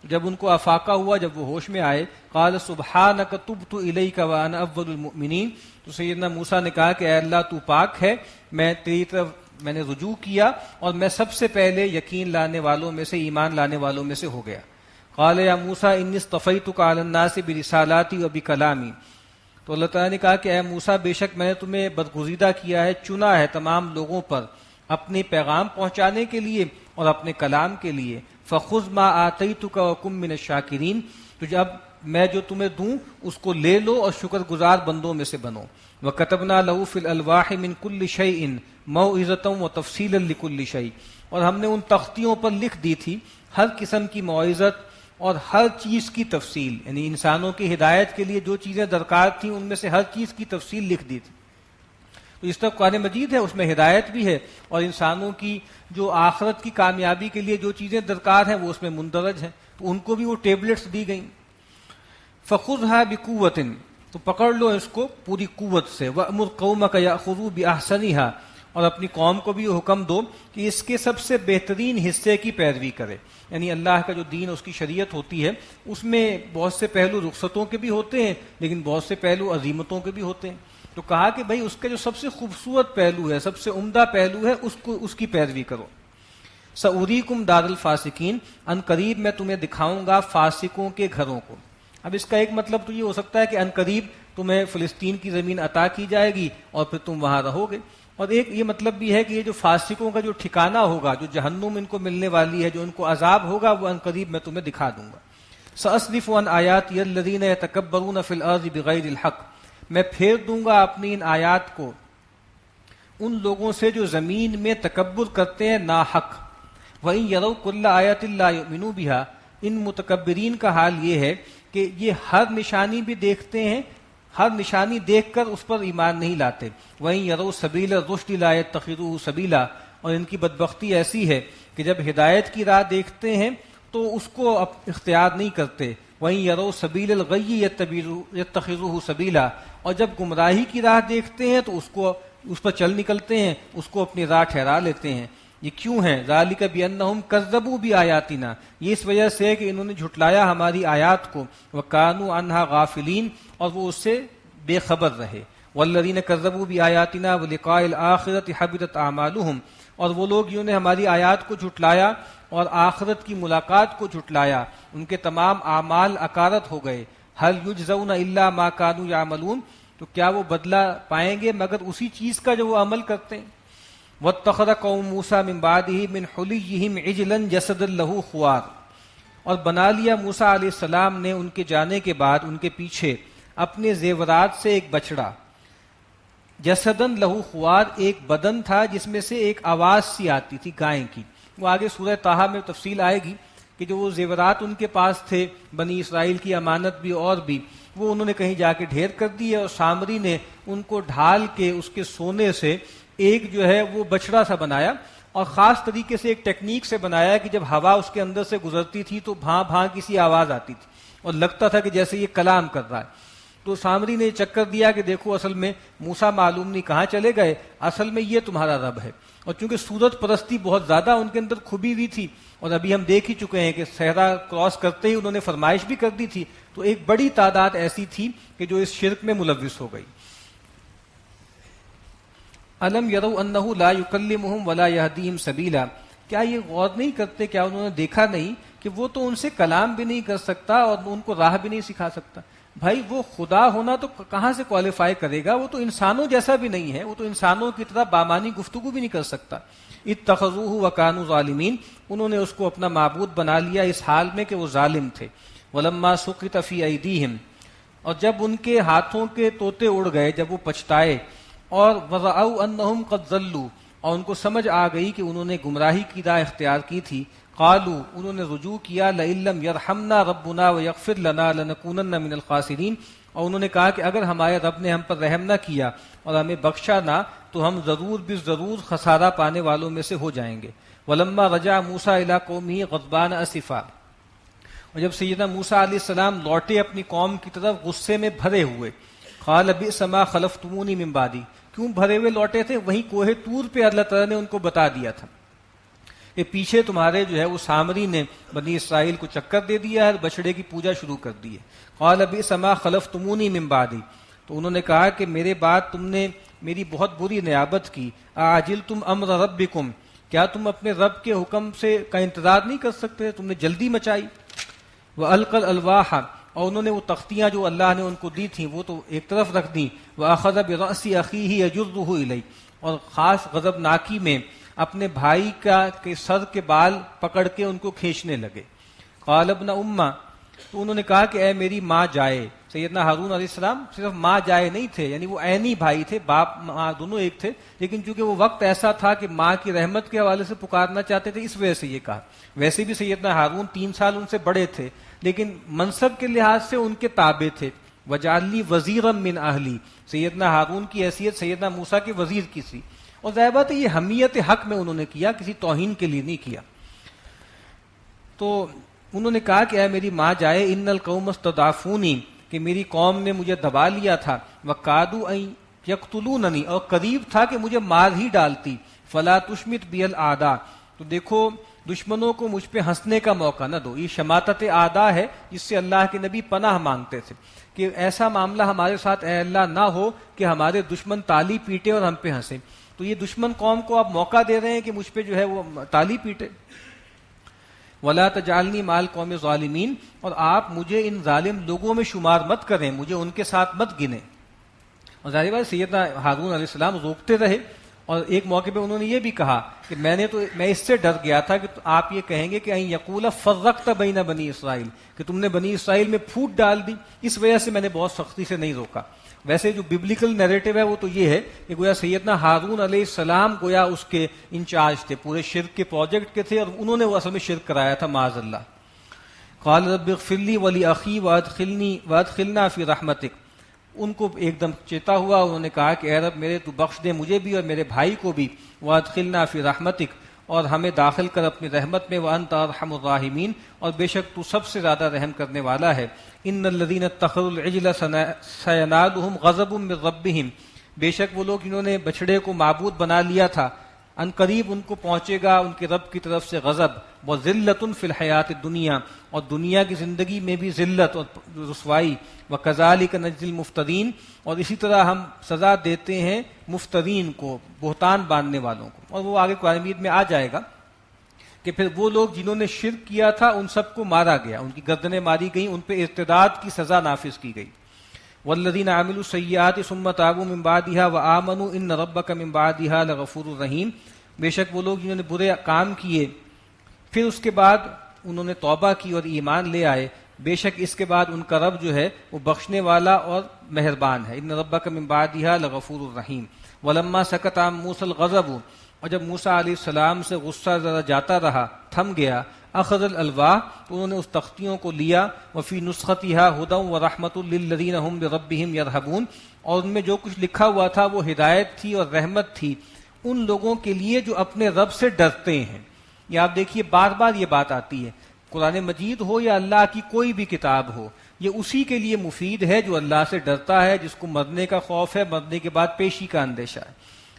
A: جب ان کو افاقہ ہوا، جب وہ ہوش میں آئے، قال سبحانک تبت الیک وانا اول المؤمنین، تو سیدنا موسیٰ نے کہا کہ اے اللہ تو پاک ہے، میں تیری طرف میں نے رجوع کیا اور میں سب سے پہلے یقین لانے والوں میں سے، ایمان لانے والوں میں سے ہو گیا. قال یا موسیٰ انی اصطفیتک علی الناس برسالاتی و بکلامی، تو اللہ تعالیٰ نے کہا کہ اے موسیٰ بے شک میں نے تمہیں برگزیدہ کیا ہے، چنا ہے تمام لوگوں پر اپنے پیغام پہنچانے کے لیے اور اپنے کلام کے لیے. فخذ ما آتیتک وکن من الشاکرین، تو جب میں جو تمہیں دوں اس کو لے لو اور شکر گزار بندوں میں سے بنو. وکتبنا لہ فی الالواح من کل شیء موعظۃ وتفصیلا لکل شیء، اور ہم نے ان تختیوں پر لکھ دی تھی ہر قسم کی موعظت اور ہر چیز کی تفصیل، یعنی انسانوں کی ہدایت کے لیے جو چیزیں درکار تھیں ان میں سے ہر چیز کی تفصیل لکھ دی تھی. تو اس طرح قرآن مجید ہے، اس میں ہدایت بھی ہے، اور انسانوں کی جو آخرت کی کامیابی کے لیے جو چیزیں درکار ہیں وہ اس میں مندرج ہیں، تو ان کو بھی وہ ٹیبلٹس دی گئیں۔ فَخُذْهَا بِقُوَّةٍ، تو پکڑ لو اس کو پوری قوت سے، وَأْمُرْ قَوْمَكَ يَأْخُذُوا بِأَحْسَنِهَا، اور اپنی قوم کو بھی یہ حکم دو کہ اس کے سب سے بہترین حصے کی پیروی کرے۔ یعنی اللہ کا جو دین، اس کی شریعت ہوتی ہے، اس میں بہت سے پہلو رخصتوں کے بھی ہوتے ہیں، لیکن بہت سے پہلو عزیمتوں کے بھی ہوتے ہیں۔ تو کہا کہ بھائی اس کا جو سب سے خوبصورت پہلو ہے، سب سے عمدہ پہلو ہے، اس کی پیروی کرو۔ سأُرِيكُمْ دَارَ الْفَاسِقِينَ، ان قریب میں تمہیں دکھاؤں گا فاسقوں کے گھروں کو۔ اب اس کا ایک مطلب تو یہ ہو سکتا ہے کہ ان قریب تمہیں فلسطین کی زمین عطا کی جائے گی اور پھر تم وہاں رہو گے، اور ایک یہ مطلب بھی ہے کہ یہ جو فاسقوں کا جو ٹھکانہ ہوگا، جو جہنم ان کو ملنے والی ہے، جو ان کو عذاب ہوگا، وہ ان قریب میں تمہیں دکھا دوں گا۔ سأصرف عن آیاتی الذین یتکبرون فی الارض بغیر الحق، میں پھیر دوں گا اپنی ان آیات کو ان لوگوں سے جو زمین میں تکبر کرتے ہیں ناحق۔ وَإِن يَرَوْا كُلَّ آیَةٍ لَا يُؤْمِنُوا بِهَا، ان متکبرین کا حال یہ ہے کہ یہ ہر نشانی بھی دیکھتے ہیں، ہر نشانی دیکھ کر اس پر ایمان نہیں لاتے۔ وَإِن يَرَوْا سَبِيلَ الرُّشْدِ لَا يَتَّخِذُوهُ سَبِيلًا، اور ان کی بدبختی ایسی ہے کہ جب ہدایت کی راہ دیکھتے ہیں تو اس کو اختیار نہیں کرتے۔ وَإِن يَرَوْا سَبِيلَ الْغَيِّ يَتَّخِذُوهُ سَبِيلًا، اور جب گمراہی کی راہ دیکھتے ہیں تو اس پر چل نکلتے ہیں، اس کو اپنی راہ ٹھہرا لیتے ہیں۔ یہ کیوں ہے؟ ذَلِكَ بِأَنَّهُمْ كَذَّبُوا بِآيَاتِنَا، یہ اس وجہ سے کہ انہوں نے جھٹلایا ہماری آیات کو، وَكَانُوا عَنْهَا غَافِلِينَ، اور وہ اس سے بے خبر رہے۔ وَالَّذِينَ كَذَّبُوا بِآيَاتِنَا وَلِقَاءِ الْآخِرَةِ حَبِطَتْ أَعْمَالُهُمْ، اور وہ لوگ جنہوں نے ہماری آیات کو جھٹلایا اور آخرت کی ملاقات کو جھٹلایا، ان کے تمام اعمال اکارت ہو گئے۔ هَلْ يُجْزَوْنَ إِلَّا مَا كَانُوا يَعْمَلُونَ، تو کیا وہ بدلہ پائیں گے مگر اسی چیز کا جو وہ عمل کرتے ہیں۔ وَاتَّخَذَ قَوْمُ مُوسَىٰ مِن بَعْدِهِ مِنْ حُلِيِّهِمْ عِجْلًا جَسَدًا لَهُ خُوَارٌ، اور بنا لیا موسیٰ علیہ السلام نے ان کے جانے کے بعد ان کے پیچھے اپنے زیورات سے ایک بچڑا، جسدن لہو خوار، ایک بدن تھا جس میں سے ایک آواز سی آتی تھی گائے کی۔ وہ آگے سورہ طٰہٰ میں تفصیل آئے گی کہ جو وہ زیورات ان کے پاس تھے، بنی اسرائیل کی امانت بھی اور بھی، وہ انہوں نے کہیں جا کے ڈھیر کر دی ہے، اور سامری نے ان کو ڈھال کے اس کے سونے سے ایک جو ہے وہ بچڑا سا بنایا، اور خاص طریقے سے ایک ٹیکنیک سے بنایا کہ جب ہوا اس کے اندر سے گزرتی تھی تو بھاں بھاں کسی آواز آتی تھی اور لگتا تھا کہ جیسے یہ کلام کر رہا ہے۔ تو سامری نے چکر دیا کہ دیکھو اصل میں موسیٰ معلوم نہیں کہاں چلے گئے، اصل میں یہ تمہارا رب ہے۔ اور چونکہ صورت پرستی بہت زیادہ ان کے اندر کھبی ہوئی تھی، اور ابھی ہم دیکھ ہی چکے ہیں کہ صحرا کراس کرتے ہی انہوں نے فرمائش بھی کر دی تھی، تو ایک بڑی تعداد ایسی تھی کہ جو اس شرک میں ملوث ہو گئی۔ الم یروا انہ لا یکلمہم ولا یہدیہم سبیلا، کیا یہ غور نہیں کرتے، کیا انہوں نے دیکھا نہیں کہ وہ تو ان سے کلام بھی نہیں کر سکتا اور ان کو راہ بھی نہیں سکھا سکتا؟ بھائی وہ خدا ہونا تو کہاں سے کوالیفائی کرے گا، وہ تو انسانوں جیسا بھی نہیں ہے، وہ تو انسانوں کی طرح بامانی گفتگو بھی نہیں کر سکتا۔ اتخذوہ وکانوا ظالمین، انہوں نے اس کو اپنا معبود بنا لیا اس حال میں کہ وہ ظالم تھے۔ ولما سقط فی ایدیہم، اور جب ان کے ہاتھوں کے طوطے اڑ گئے، جب وہ پچھتائے، اور ورأوا انہم قد ضلوا، اور ان کو سمجھ آ گئی کہ انہوں نے گمراہی کی راہ اختیار کی تھی، قالوا، انہوں نے رجوع کیا، لئن لم یرحمنا ربنا ویغفر لنا لنکونن من الخاسرین، اور انہوں نے کہا کہ اگر ہمارے رب نے ہم پر رحم نہ کیا اور ہمیں بخشا نہ تو ہم ضرور بالضرور خسارہ پانے والوں میں سے ہو جائیں گے۔ ولما رجع موسیٰ الی قومہ غضبان اسفا، اور جب سیدنا موسیٰ علیہ السلام لوٹے اپنی قوم کی طرف غصے میں بھرے ہوئے، قال بئس ما خلفتمونی من بعدی، کیوں بھرے ہوئے لوٹے تھے؟ وہیں کوہ طور پہ اللہ تعالیٰ نے ان کو بتا دیا تھا کہ پیچھے تمہارے جو ہے وہ سامری نے بنی اسرائیل کو چکر دے دیا ہے، بچڑے کی پوجا شروع کر دی ہے۔ قال بئس ما خلفتمونی من بعدی، تو انہوں نے کہا کہ میرے بعد تم نے میری بہت بری نیابت کی۔ اعجلتم امر ربکم، کیا تم اپنے رب کے حکم سے کا انتظار نہیں کر سکتے؟ تم نے جلدی مچائی۔ وَأَلْقَى الْأَلْوَاحَ، اور انہوں نے وہ تختیاں جو اللہ نے ان کو دی تھیں وہ تو ایک طرف رکھ دیں۔ وَأَخَذَ بِرَأْسِ أَخِيهِ يَجُرُّهُ إِلَيْهِ، اور خاص غضبناکی میں اپنے بھائی کے سر کے بال پکڑ کے ان کو کھینچنے لگے۔ قال ابن امہ، تو انہوں نے کہا کہ اے میری ماں جائے۔ سیدنا ہارون علیہ السلام صرف ماں جائے نہیں تھے، یعنی وہ عینی بھائی تھے، باپ ماں دونوں ایک تھے، لیکن چونکہ وہ وقت ایسا تھا کہ ماں کی رحمت کے حوالے سے پکارنا چاہتے تھے، اس وجہ سے یہ کہا۔ ویسے بھی سیدنا ہارون 3 سال ان سے بڑے تھے، لیکن منصب کے لحاظ سے ان کے تابع تھے، وجعل لی وزیرا من اہلی، سیدنا ہارون کی حیثیت سیدنا موسیٰ کے وزیر کی تھی، اور ظاہر بات ہے یہ حمیت حق میں انہوں نے کیا، کسی توہین کے لیے نہیں کیا۔ تو انہوں نے کہا کہ اے میری ماں جائے، ان القوم استضعفونی، کہ میری قوم نے مجھے دبا لیا تھا، وقادوا ان یقتلوننی، اور قریب تھا کہ مجھے مار ہی ڈالتی، فلا تشمت بی الاعداء، تو دیکھو دشمنوں کو مجھ پہ ہنسنے کا موقع نہ دو۔ یہ شماتت اعداء ہے جس سے اللہ کے نبی پناہ مانگتے تھے کہ ایسا معاملہ ہمارے ساتھ اے اللہ نہ ہو کہ ہمارے دشمن تالی پیٹے اور ہم پہ ہنسے۔ تو یہ دشمن قوم کو آپ موقع دے رہے ہیں کہ مجھ پہ جو ہے وہ تالی پیٹے۔ ولا تجعلنی مع القوم الظالمین، اور آپ مجھے ان ظالم لوگوں میں شمار مت کریں، مجھے ان کے ساتھ مت گنیں۔ اور ظاہر بات سیدنا ہارون علیہ السلام روکتے رہے، اور ایک موقع پہ انہوں نے یہ بھی کہا کہ میں اس سے ڈر گیا تھا کہ آپ یہ کہیں گے کہ ان یقول فرقت بین بنی اسرائیل، کہ تم نے بنی اسرائیل میں پھوٹ ڈال دی، اس وجہ سے میں نے بہت سختی سے نہیں روکا۔ ویسے جو ببلیکل نیریٹو ہے وہ تو یہ ہے کہ گویا سیدنا ہارون علیہ السلام گویا اس کے انچارج تھے، پورے شرک کے پروجیکٹ کے تھے، اور انہوں نے وہ اصل میں شرک کرایا تھا معاذ اللہ۔ قال رب اغفر لی ولاخی وادخلنا فی رحمتک، ان کو ایک دم چیتا ہوا، انہوں نے کہا کہ اے رب میرے تو بخش دے مجھے بھی اور میرے بھائی کو بھی، وادخلنا فی رحمتک، اور ہمیں داخل کر اپنی رحمت میں، وانت ارحم الراحمین، اور بے شک تو سب سے زیادہ رحم کرنے والا ہے۔ ان الذین اتخذوا العجل سینالهم غضب من ربهم، بے شک وہ لوگ جنہوں نے بچڑے کو معبود بنا لیا تھا، ان قریب ان کو پہنچے گا ان کے رب کی طرف سے غضب، وذلۃ فی الحیات الدنیا، اور دنیا کی زندگی میں بھی ذلت اور رسوائی، وکذالک نجزی المفترین، اور اسی طرح ہم سزا دیتے ہیں مفترین کو، بہتان باندھنے والوں کو۔ اور وہ آگے قرآن مجید میں آ جائے گا کہ پھر وہ لوگ جنہوں نے شرک کیا تھا ان سب کو مارا گیا، ان کی گردنیں ماری گئیں، ان پہ ارتداد کی سزا نافذ کی گئی۔ والذین عملوا السیئات ثم تابوا من بعدها وآمنوا ان ربک من بعدها لغفور رحیم، بے شک وہ لوگ جنہوں نے برے کام کیے پھر اس کے بعد انہوں نے توبہ کی اور ایمان لے آئے، بے شک اس کے بعد ان کا رب جو ہے وہ بخشنے والا اور مہربان ہے۔ ان ربک من بعدها لغفور رحیم۔ ولما سکت عن موسیٰ الغضب، اور جب موسیٰ علیہ السلام سے غصہ ذرا جاتا رہا، تھم گیا، اخذ الالواح، تو انہوں نے اس تختیوں کو لیا، وفی نسختها ہدی ورحمۃ للذین هم بربهم یرہبون، اور ان میں جو کچھ لکھا ہوا تھا وہ ہدایت تھی اور رحمت تھی ان لوگوں کے لیے جو اپنے رب سے ڈرتے ہیں۔ یہ آپ دیکھیے بار بار یہ بات آتی ہے، قرآن مجید ہو یا اللہ کی کوئی بھی کتاب ہو، یہ اسی کے لیے مفید ہے جو اللہ سے ڈرتا ہے، جس کو مرنے کا خوف ہے، مرنے کے بعد پیشی کا اندیشہ ہے۔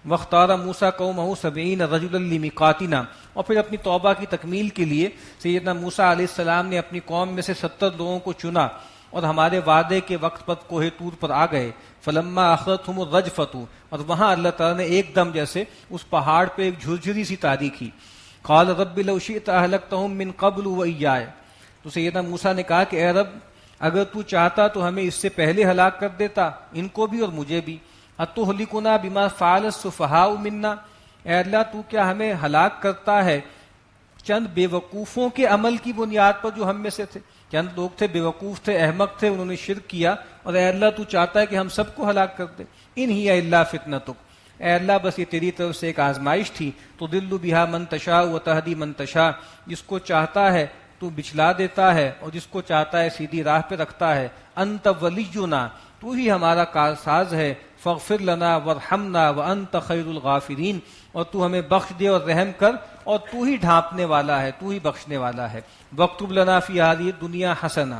A: وَاخْتَارَ مُوسَىٰ قَوْمَهُ 70 رَجُلًا لِمِيقَاتِنَا، اور پھر اپنی توبہ کی تکمیل کے لیے سیدنا موسیٰ علیہ السلام نے اپنی قوم میں سے 70 لوگوں کو چنا، اور ہمارے وعدے کے وقت پر کوہ طور پر آ گئے۔ فَلَمَّا أَخَذَتْهُمُ الرَّجْفَةُ، اور وہاں اللہ تعالیٰ نے ایک دم جیسے اس پہاڑ پہ ایک جھرجھری سی تاری کی۔ قَالَ رَبِّ لَوْ شِئْتَ أَهْلَكْتَهُم مِّن قَبْلُ وَإِيَّايَ، تو سیدنا موسیٰ نے کہا کہ اے رب اگر تو چاہتا تو ہمیں اس سے پہلے ہلاک کر دیتا، ان کو بھی اور مجھے بھی۔ اتہلکنا بما فعل السفہاء منا، اے اللہ تو کیا ہمیں ہلاک کرتا ہے چند بے وقوفوں کے عمل کی بنیاد پر جو ہم میں سے تھے؟ چند لوگ تھے، بے وقوف تھے، احمق تھے، انہوں نے شرک کیا، اور اے اللہ تو چاہتا ہے کہ ہم سب کو ہلاک کر دے۔ ان ہی الا فتنتک، اے اللہ بس یہ تیری طرف سے ایک آزمائش تھی، تضل بہا من تشاء وتہدی من تشاء، جس کو چاہتا ہے تو بچلا دیتا ہے اور جس کو چاہتا ہے سیدھی راہ پہ رکھتا ہے۔ انت ولینا، تو ہی ہمارا کارساز ہے، فاغفر لنا وارحمنا وانت خیر الغافرین، اور تو ہمیں بخش دے اور رحم کر، اور تو ہی ڈھانپنے والا ہے، تو ہی بخشنے والا ہے۔ واکتب لنا فی ہذہ الدنیا حسنہ،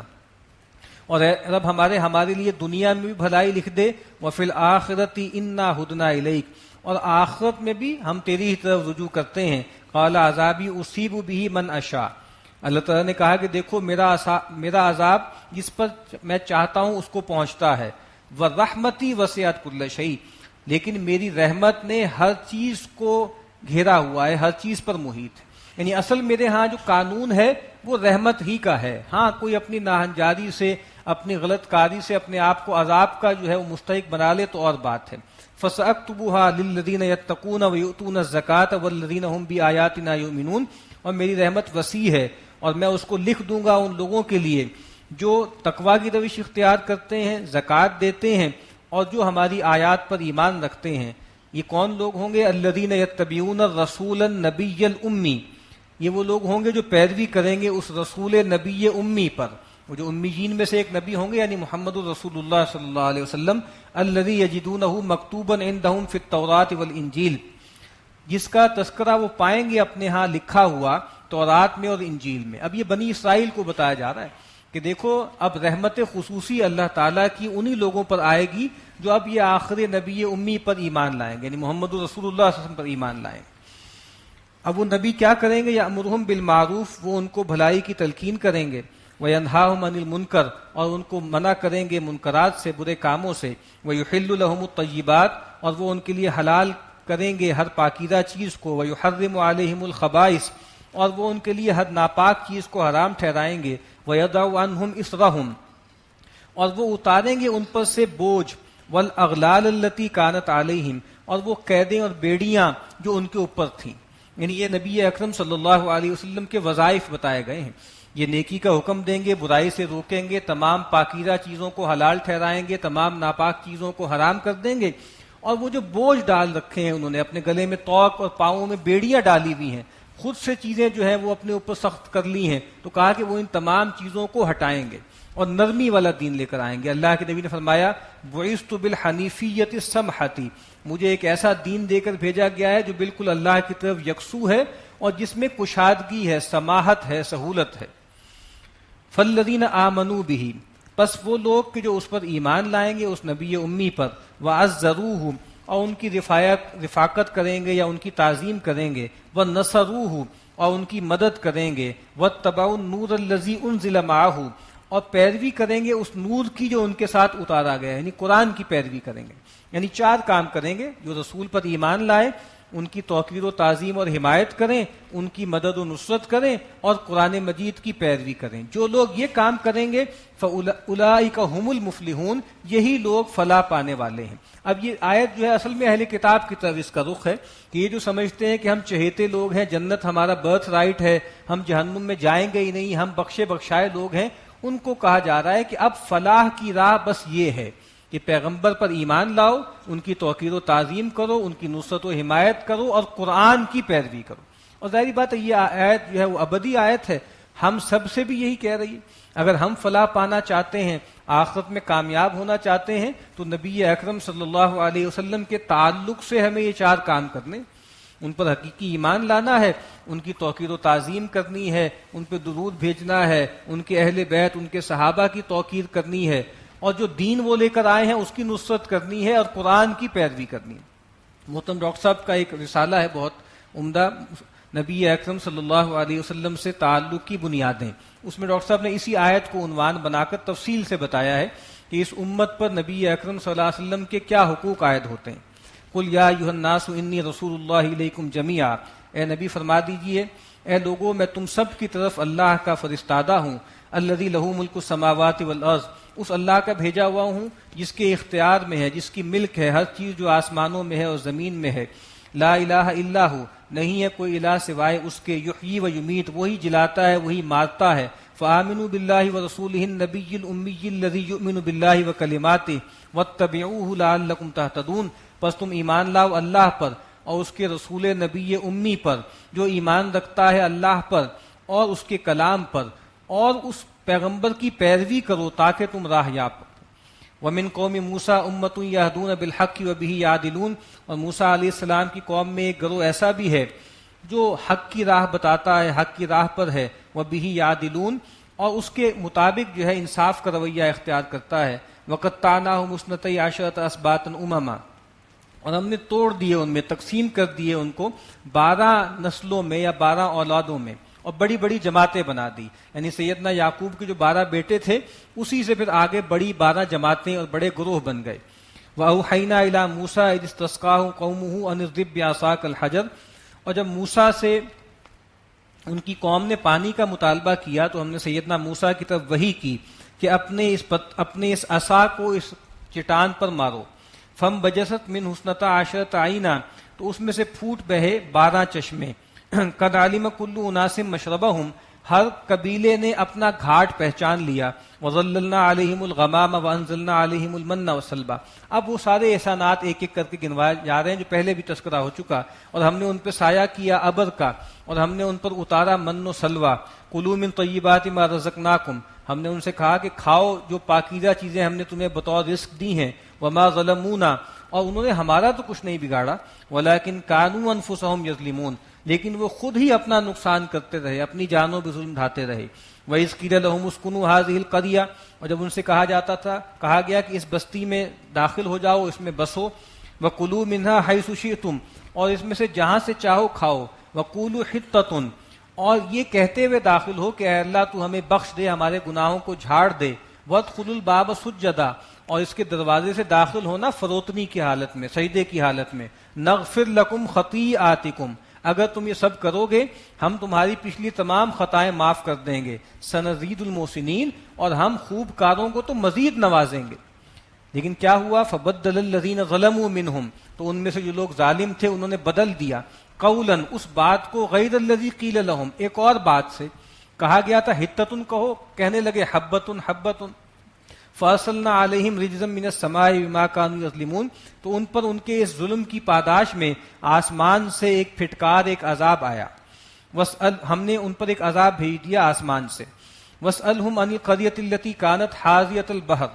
A: اور اے رب ہمارے لیے دنیا میں بھی بھلائی لکھ دے، وفی الآخرۃ انا ہدنا الیک، اور آخرت میں بھی ہم تیری ہی طرف رجوع کرتے ہیں۔ قال عذابی اصیب بہ من اشاء، اللہ تعالیٰ نے کہا کہ دیکھو میرا عذاب جس پر میں چاہتا ہوں اس کو پہنچتا ہے، وَرَحْمَتِي وَسِعَتْ كُلَّ شَيْءٍ، لیکن میری رحمت نے ہر چیز کو گھیرا ہوا ہے، ہر چیز پر محیط ہے۔ یعنی اصل میرے ہاں جو قانون ہے وہ رحمت ہی کا ہے، ہاں کوئی اپنی ناہنجاری سے، اپنی غلط کاری سے اپنے آپ کو عذاب کا جو ہے وہ مستحق بنا لے تو اور بات ہے۔ فَسَأَكْتُبُهَا لِلَّذِينَ يَتَّقُونَ وَيُؤْتُونَ الزَّكَاةَ وَالَّذِينَ هُمْ بِآيَاتِنَا يُؤْمِنُونَ، اور میری رحمت وسیع ہے اور میں اس کو لکھ دوں گا ان لوگوں کے لیے جو تقویٰ کی روش اختیار کرتے ہیں، زکوٰۃ دیتے ہیں، اور جو ہماری آیات پر ایمان رکھتے ہیں۔ یہ کون لوگ ہوں گے؟ الذین یتبعون الرسول النبی الامی، یہ وہ لوگ ہوں گے جو پیروی کریں گے اس رسول نبی امی پر۔ وہ جو امیین میں سے ایک نبی ہوں گے یعنی محمد رسول اللہ صلی اللہ علیہ وسلم، الذی یجدونہ مکتوبا عندہم فی التوراۃ والانجیل، جس کا تذکرہ وہ پائیں گے اپنے ہاں لکھا ہوا تورات میں اور انجیل میں۔ اب یہ بنی اسرائیل کو بتایا جا رہا ہے کہ دیکھو اب رحمت خصوصی اللہ تعالیٰ کی انہی لوگوں پر آئے گی جو اب یہ آخر نبی امی پر ایمان لائیں گے، یعنی محمد رسول اللہ صلی اللہ علیہ وسلم پر ایمان لائیں گے۔ اب وہ نبی کیا کریں گے؟ یأمرہم بالمعروف، وہ ان کو بھلائی کی تلقین کریں گے، وینہاہم عن المنکر، اور ان کو منع کریں گے منکرات سے، برے کاموں سے، ویحل لہم الطیبات، اور وہ ان کے لیے حلال کریں گے ہر پاکیزہ چیز کو، ویحرم علیہم الخبائث، اور وہ ان کے لیے ہر ناپاک چیز کو حرام ٹھہرائیں گے، ویضع عنہم اصرہم، اور وہ اتاریں گے ان پر سے بوجھ، والاغلال التی کانت علیہم، اور وہ قیدیں اور بیڑیاں جو ان کے اوپر تھیں۔ یعنی یہ نبی اکرم صلی اللہ علیہ وسلم کے وظائف بتائے گئے ہیں، یہ نیکی کا حکم دیں گے، برائی سے روکیں گے، تمام پاکیزہ چیزوں کو حلال ٹھہرائیں گے، تمام ناپاک چیزوں کو حرام کر دیں گے، اور وہ جو بوجھ ڈال رکھے ہیں انہوں نے اپنے گلے میں توق اور پاؤں میں بیڑیاں ڈالی ہوئی ہیں، خود سے چیزیں جو ہیں وہ اپنے اوپر سخت کر لی ہیں، تو کہا کہ وہ ان تمام چیزوں کو ہٹائیں گے اور نرمی والا دین لے کر آئیں گے۔ اللہ کے نبی نے فرمایا بعثت بالحنیفیۃ السمحۃ، مجھے ایک ایسا دین دے کر بھیجا گیا ہے جو بالکل اللہ کی طرف یکسو ہے اور جس میں کشادگی ہے، سماحت ہے، سہولت ہے۔ فالذین آمنوا بہ، پس وہ لوگ کہ جو اس پر ایمان لائیں گے، اس نبی امی پر، وعزروہ، اور ان کی رفاقت کریں گے یا ان کی تعظیم کریں گے، ونصروہ، اور ان کی مدد کریں گے، واتبعوا النور الذی انزل معہ، اور پیروی کریں گے اس نور کی جو ان کے ساتھ اتارا گیا ہے، یعنی قرآن کی پیروی کریں گے۔ یعنی چار کام کریں گے، جو رسول پر ایمان لائے، ان کی توقیر و تعظیم اور حمایت کریں، ان کی مدد و نصرت کریں، اور قرآن مجید کی پیروی کریں۔ جو لوگ یہ کام کریں گے فَأُولَئِكَ هُمُ الْمُفْلِحُونَ، یہی لوگ فلاح پانے والے ہیں۔ اب یہ آیت جو ہے اصل میں اہل کتاب کی طرف اس کا رخ ہے کہ یہ جو سمجھتے ہیں کہ ہم چہیتے لوگ ہیں، جنت ہمارا برتھ رائٹ ہے، ہم جہنم میں جائیں گے ہی نہیں، ہم بخشے بخشائے لوگ ہیں، ان کو کہا جا رہا ہے کہ اب فلاح کی راہ بس یہ ہے کہ پیغمبر پر ایمان لاؤ، ان کی توقیر و تعظیم کرو، ان کی نصرت و حمایت کرو، اور قرآن کی پیروی کرو۔ اور ظاہری بات ہے یہ آیت جو ہے وہ ابدی آیت ہے، ہم سب سے بھی یہی کہہ رہی ہے۔ اگر ہم فلاح پانا چاہتے ہیں، آخرت میں کامیاب ہونا چاہتے ہیں، تو نبی اکرم صلی اللہ علیہ وسلم کے تعلق سے ہمیں یہ چار کام کرنے، ان پر حقیقی ایمان لانا ہے، ان کی توقیر و تعظیم کرنی ہے، ان پہ درود بھیجنا ہے، ان کے اہل بیت، ان کے صحابہ کی توقیر کرنی ہے، اور جو دین وہ لے کر آئے ہیں اس کی نصرت کرنی ہے، اور قرآن کی پیروی کرنی ہے۔ محترم ڈاکٹر صاحب کا ایک رسالہ ہے بہت عمدہ، نبی اکرم صلی اللہ علیہ وسلم سے تعلق کی بنیادیں، اس میں ڈاکٹر صاحب نے اسی آیت کو عنوان بنا کر تفصیل سے بتایا ہے کہ اس امت پر نبی اکرم صلی اللہ علیہ وسلم کے کیا حقوق عائد ہوتے ہیں۔ قل یا ایھا الناس انی رسول اللہ الیکم جمیعا، اے نبی فرما دیجئے اے لوگو میں تم سب کی طرف اللہ کا فرستادہ ہوں، الذی لہ ملک السماوات والارض، اس اللہ کا بھیجا ہوا ہوں جس کے اختیار میں ہے، جس کی ملک ہے ہر چیز جو آسمانوں میں ہے اور زمین میں ہے، لا الہ الا ہو، نہیں ہے کوئی الہ سوائے اس کے، یحیی و یمیت، وہی جلاتا ہے وہی مارتا ہے، فآمنوا باللہ ورسولہ النبی الامی الذی یؤمن باللہ وکلماتہ واتبعوہ لعلکم تہتدون، پس تم ایمان لاؤ اللہ پر اور اس کے رسول نبی امی پر جو ایمان رکھتا ہے اللہ پر اور اس کے کلام پر، اور اس پیغمبر کی پیروی کرو تاکہ تم راہ یاب پاؤ۔ وَمِن قوم موسیٰ امۃ یہدون بالحق وبہ یعدلون، اور موسیٰ علیہ السلام کی قوم میں ایک گروہ ایسا بھی ہے جو حق کی راہ بتاتا ہے، حق کی راہ پر ہے، وبہ یعدلون، اور اس کے مطابق جو ہے انصاف کا رویہ اختیار کرتا ہے۔ وَقَطَّعْنَاهُمْ اثْنَتَيْ عَشْرَةَ أَسْبَاطًا أُمَمًا، اور ہم نے توڑ دیے ان میں، تقسیم کر دیے ان کو 12 نسلوں میں یا 12 اولادوں میں، اور بڑی بڑی جماعتیں بنا دی، یعنی سیدنا یعقوب کے جو 12 بیٹے تھے اسی سے پھر آگے بڑی 12 جماعتیں اور بڑے گروہ بن گئے۔ وَأَوْحَيْنَا إِلَىٰ مُوسَىٰ إِذِ اسْتَسْقَاهُ قَوْمُهُ أَنِ اضْرِب بِّعَصَاكَ الْحَجَرَ، اور جب موسیٰ سے ان کی قوم نے پانی کا مطالبہ کیا تو ہم نے سیدنا موسیٰ کی طرف وحی کی کہ اپنے اس عصا کو اس چٹان پر مارو۔ فم بجست من حسنتا عشرۃ عینا، تو اس میں سے پھوٹ بہے 12 چشمے۔ قد علم کل اناس مشربہم، ہر قبیلے نے اپنا گھاٹ پہچان لیا. وَظَلَّلْنَا عَلَيْهِمُ الْغَمَامَ وَأَنزَلْنَا عَلَيْهِمُ الْمَنَّ وَالسَّلْوَىٰ. اب وہ سارے احسانات ایک ایک کر کے گنوائے جا رہے ہیں جو پہلے بھی تذکرہ ہو چکا. اور ہم نے ان پہ سایہ کیا ابر کا، اور ہم نے ان پر اتارا من و سلوہ. کلوا من طیبات ما رزقناکم، ہم نے ان سے کہا کہ کھاؤ جو پاکیزہ چیزیں ہم نے تمہیں بطور رزق دی ہیں. وما ظلمونا، اور انہوں نے ہمارا تو کچھ نہیں بگاڑا. ولیکن کانوا انفسہم یظلمون، لیکن وہ خود ہی اپنا نقصان کرتے رہے، اپنی جانوں پہ ظلم ڈھاتے رہے. وَإِذْ قِيلَ لَهُمُ اسْكُنُوا هَٰذِهِ الْقَرْيَةَ، اور جب ان سے کہا گیا کہ اس بستی میں داخل ہو جاؤ، اس میں بسو. وَكُلُوا مِنْهَا حَيْثُ شِئْتُمْ، اور اس میں سے جہاں سے چاہو کھاؤ. وَقُولُوا حِطَّةٌ، اور یہ کہتے ہوئے داخل ہو کہ اے اللہ تو ہمیں بخش دے، ہمارے گناہوں کو جھاڑ دے. وَادْخُلُوا الْبَابَ سُجَّدًا، اور اس کے دروازے سے داخل ہونا فروتنی کی حالت میں، سجدے کی حالت میں. نغفر لکم خطیئاتکم، اگر تم یہ سب کرو گے ہم تمہاری پچھلی تمام خطائیں معاف کر دیں گے. سنزید المحسنین، اور ہم خوب کاروں کو تو مزید نوازیں گے. لیکن کیا ہوا؟ فبدل الذین ظلموا منہم، تو ان میں سے جو لوگ ظالم تھے انہوں نے بدل دیا. قولا، اس بات کو، غیر الذی قیل لہم، ایک اور بات سے. کہا گیا تھا حتۃ کہو، کہنے لگے حبۃ حبۃ. فارسلنا علیہم رجزا من السماء بما كانوا یظلمون، تو ان پر ان کے اس ظلم کی پاداش میں آسمان سے ایک پھٹکار، ایک عذاب آیا. ہم نے ان پر ایک عذاب بھیج دیا آسمان سے. واسألہم عن القریۃ التی کانت حاضیۃ البحر،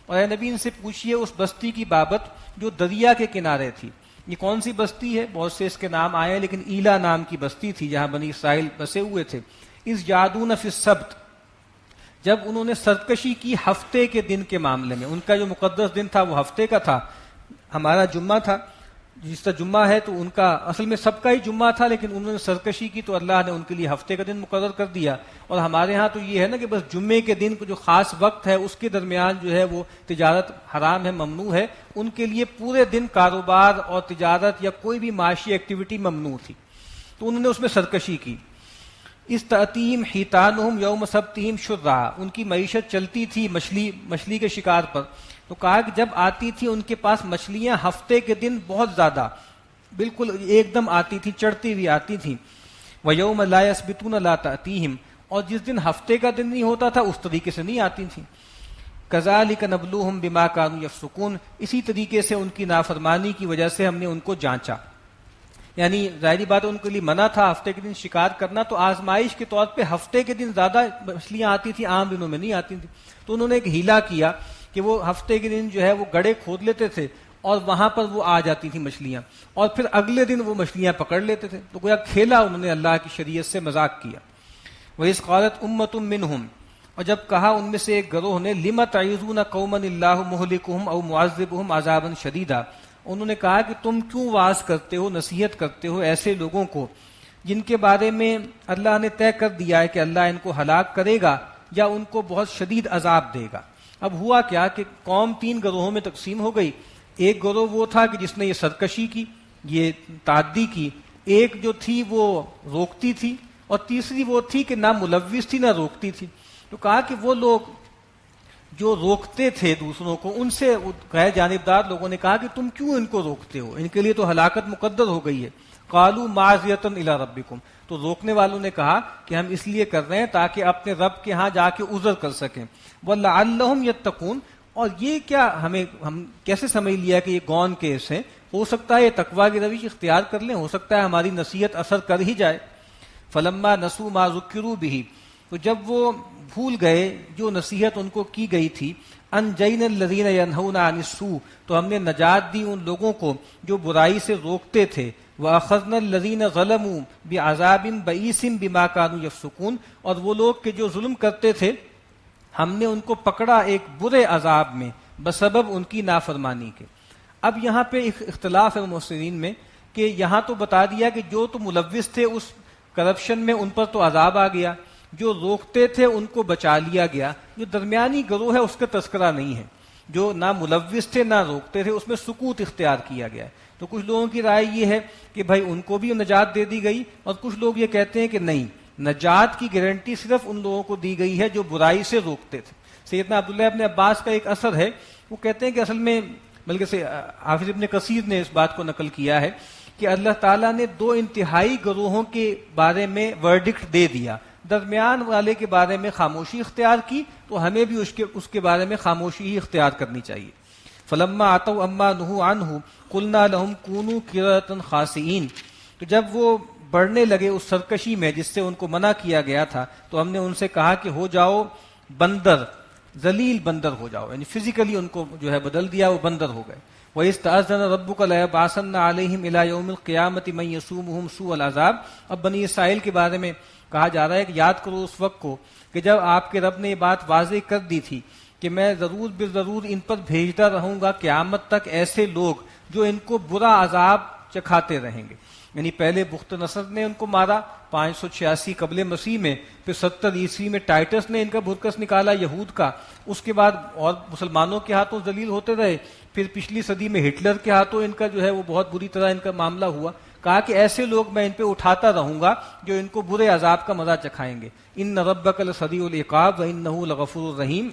A: اور اے نبی ان سے پوچھئے اس بستی کی بابت جو دریا کے کنارے تھی. یہ کون سی بستی ہے؟ بہت سے اس کے نام آئے، لیکن ایلا نام کی بستی تھی جہاں بنی اسرائیل بسے ہوئے تھے. اذ یعدون فی السبت، جب انہوں نے سرکشی کی ہفتے کے دن کے معاملے میں. ان کا جو مقدس دن تھا وہ ہفتے کا تھا، ہمارا جمعہ تھا. جس کا جمعہ ہے تو ان کا اصل میں سب کا ہی جمعہ تھا، لیکن انہوں نے سرکشی کی تو اللہ نے ان کے لیے ہفتے کا دن مقرر کر دیا. اور ہمارے ہاں تو یہ ہے نا کہ بس جمعے کے دن کو جو خاص وقت ہے اس کے درمیان جو ہے وہ تجارت حرام ہے، ممنوع ہے. ان کے لیے پورے دن کاروبار اور تجارت یا کوئی بھی معاشی ایکٹیویٹی ممنوع تھی، تو انہوں نے اس میں سرکشی کی. اس تأتیہم حیتانہم یوم سبتہم شرعا، ان کی معیشت چلتی تھی مچھلی کے شکار پر. تو کہا کہ جب آتی تھی ان کے پاس مچھلیاں ہفتے کے دن بہت زیادہ، بالکل ایک دم آتی تھی، چڑھتی ہوئی آتی تھیں. وَيَوْمَ لَا يَسْبِتُونَ لَا تَأْتِيهِمْ، اور جس دن ہفتے کا دن نہیں ہوتا تھا اس طریقے سے نہیں آتی تھیں. كَذَلِكَ نَبْلُوهُمْ بِمَا كَانُوا يَفْسُقُونَ، اسی طریقے سے ان کی نافرمانی کی وجہ سے ہم نے ان کو جانچا. یعنی ظاہری بات ہے ان کے لیے منع تھا ہفتے کے دن شکار کرنا، تو آزمائش کے طور پہ ہفتے کے دن زیادہ مچھلیاں آتی تھیں، عام دنوں میں نہیں آتی تھیں. تو انہوں نے ایک ہیلا کیا کہ وہ ہفتے کے دن جو ہے وہ گڑھے کھود لیتے تھے اور وہاں پر وہ آ جاتی تھیں مچھلیاں، اور پھر اگلے دن وہ مچھلیاں پکڑ لیتے تھے. تو گویا کھیلا انہوں نے اللہ کی شریعت سے، مذاق کیا. وَإِذْ قَالَتْ أُمَّةٌ مِّنْهُمْ، اور جب کہا ان میں سے ایک گروہ نے، لِمَ تَعِظُونَ قَوْمًا اللَّهُ مُهْلِكُهُمْ أَوْ مُعَذِّبُهُمْ عَذَابًا شَدِيدًا، انہوں نے کہا کہ تم کیوں واعظ کرتے ہو، نصیحت کرتے ہو ایسے لوگوں کو جن کے بارے میں اللہ نے طے کر دیا ہے کہ اللہ ان کو ہلاک کرے گا یا ان کو بہت شدید عذاب دے گا. اب ہوا کیا کہ قوم تین گروہوں میں تقسیم ہو گئی. ایک گروہ وہ تھا کہ جس نے یہ سرکشی کی، یہ تعدی کی. ایک جو تھی وہ روکتی تھی، اور تیسری وہ تھی کہ نہ ملوث تھی نہ روکتی تھی. تو کہا کہ وہ لوگ جو روکتے تھے دوسروں کو، ان سے غیر جانبدار لوگوں نے کہا کہ تم کیوں ان کو روکتے ہو، ان کے لیے تو ہلاکت مقدر ہو گئی ہے. قالوا معذرۃ الی ربکم، تو روکنے والوں نے کہا کہ ہم اس لیے کر رہے ہیں تاکہ اپنے رب کے ہاں جا کے عذر کر سکیں. وَلَعَلَّهُمْ يَتَّقُونَ، اور یہ کیا ہم کیسے سمجھ لیا کہ یہ گون کیس ہے؟ ہو سکتا ہے یہ تقویٰ کی روش اختیار کر لیں، ہو سکتا ہے ہماری نصیحت اثر کر ہی جائے. فَلَمَّا نَسُوا مَا ذُكِّرُوا بِهِ، تو جب وہ بھول گئے جو نصیحت ان کو کی گئی تھی، انجینا الذین ینہون عن السوء، تو ہم نے نجات دی ان لوگوں کو جو برائی سے روکتے تھے. واخذنا الذین ظلموا بعذاب بئیس بما كانوا یفسقون، اور وہ لوگ کہ جو ظلم کرتے تھے ہم نے ان کو پکڑا ایک برے عذاب میں بسبب ان کی نافرمانی کے. اب یہاں پہ ایک اختلاف ہے مفسرین میں کہ یہاں تو بتا دیا کہ جو تو ملوث تھے اس کرپشن میں ان پر تو عذاب آ گیا، جو روکتے تھے ان کو بچا لیا گیا. جو درمیانی گروہ ہے اس کا تذکرہ نہیں ہے، جو نہ ملوث تھے نہ روکتے تھے، اس میں سکوت اختیار کیا گیا ہے. تو کچھ لوگوں کی رائے یہ ہے کہ بھائی ان کو بھی نجات دے دی گئی، اور کچھ لوگ یہ کہتے ہیں کہ نہیں، نجات کی گارنٹی صرف ان لوگوں کو دی گئی ہے جو برائی سے روکتے تھے. سیدنا عبداللہ ابن عباس کا ایک اثر ہے، وہ کہتے ہیں کہ اصل میں، بلکہ سے حافظ ابن کثیر نے اس بات کو نقل کیا ہے کہ اللہ تعالیٰ نے دو انتہائی گروہوں کے بارے میں ورڈکٹ دے دیا. درمیان والے کے بارے میں خاموشی اختیار کی تو ہمیں بھی اس کے بارے میں خاموشی ہی اختیار کرنی چاہیے. فلما اتوا عما نهوا عنه قلنا لهم كونوا قردة خاسئين. تو جب وہ بڑھنے لگے اس سرکشی میں جس سے ان کو منع کیا گیا تھا تو ہم نے ان سے کہا کہ ہو جاؤ بندر، ذلیل بندر ہو جاؤ، یعنی فزیکلی ان کو جو ہے بدل دیا، وہ بندر ہو گئے. وَإِذْ تَأَذَّنَ رَبُّكَ لَيَبْعَثَنَّ عَلَيْهِمْ إِلَى يَوْمِ الْقِيَامَةِ مَن يَسُومُهُمْ سُوءَ الْعَذَابِ. اب بنی اسرائیل کے بارے میں کہا جا رہا ہے کہ یاد کرو اس وقت کو کہ جب آپ کے رب نے یہ بات واضح کر دی تھی کہ میں ضرور بالضرور ان پر بھیجتا رہوں گا قیامت تک ایسے لوگ جو ان کو برا عذاب چکھاتے رہیں گے. یعنی پہلے بخت نصر نے ان کو مارا 586 قبل مسیح میں، پھر 70 عیسوی میں ٹائٹس نے ان کا بھرکس نکالا یہود کا، اس کے بعد اور مسلمانوں کے ہاتھوں ذلیل ہوتے رہے، پھر پچھلی صدی میں ہٹلر کے ہاتھوں ان کا جو ہے وہ بہت بری طرح ان کا معاملہ ہوا. کہا کہ ایسے لوگ میں ان پہ اٹھاتا رہوں گا جو ان کو برے عذاب کا مزہ چکھائیں گے. ان ربک لسریع العقاب وانہ لغفور رحیم.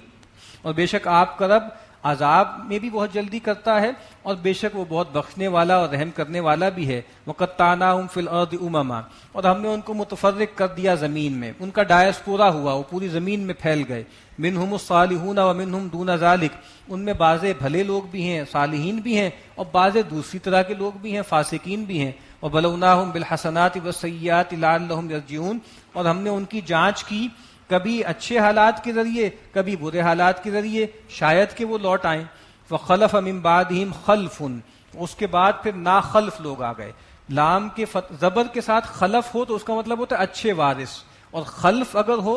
A: اور بے شک آپ کا رب عذاب میں بھی بہت جلدی کرتا ہے اور بے شک وہ بہت بخشنے والا اور رحم کرنے والا بھی ہے. وقطعناہم فی الارض امما. اور ہم نے ان کو متفرق کر دیا زمین میں، ان کا ڈائسپورا ہوا، وہ پوری زمین میں پھیل گئے. منہم الصالحون ومنہم دون ذلک. ان میں بعض بھلے لوگ بھی ہیں، صالحین بھی ہیں، اور بعض دوسری طرح کے لوگ بھی ہیں، فاسقین بھی ہیں. وبلوناہم بالحسنات والسیئات لعلہم یرجعون. اور ہم نے ان کی جانچ کی، کبھی اچھے حالات کے ذریعے کبھی برے حالات کے ذریعے، شاید کہ وہ لوٹ آئیں. فخلف من بعدہم خلف. اس کے بعد پھر ناخلف لوگ آ گئے. لام کے زبر کے ساتھ خلف ہو تو اس کا مطلب ہوتا ہے اچھے وارث، اور خلف اگر ہو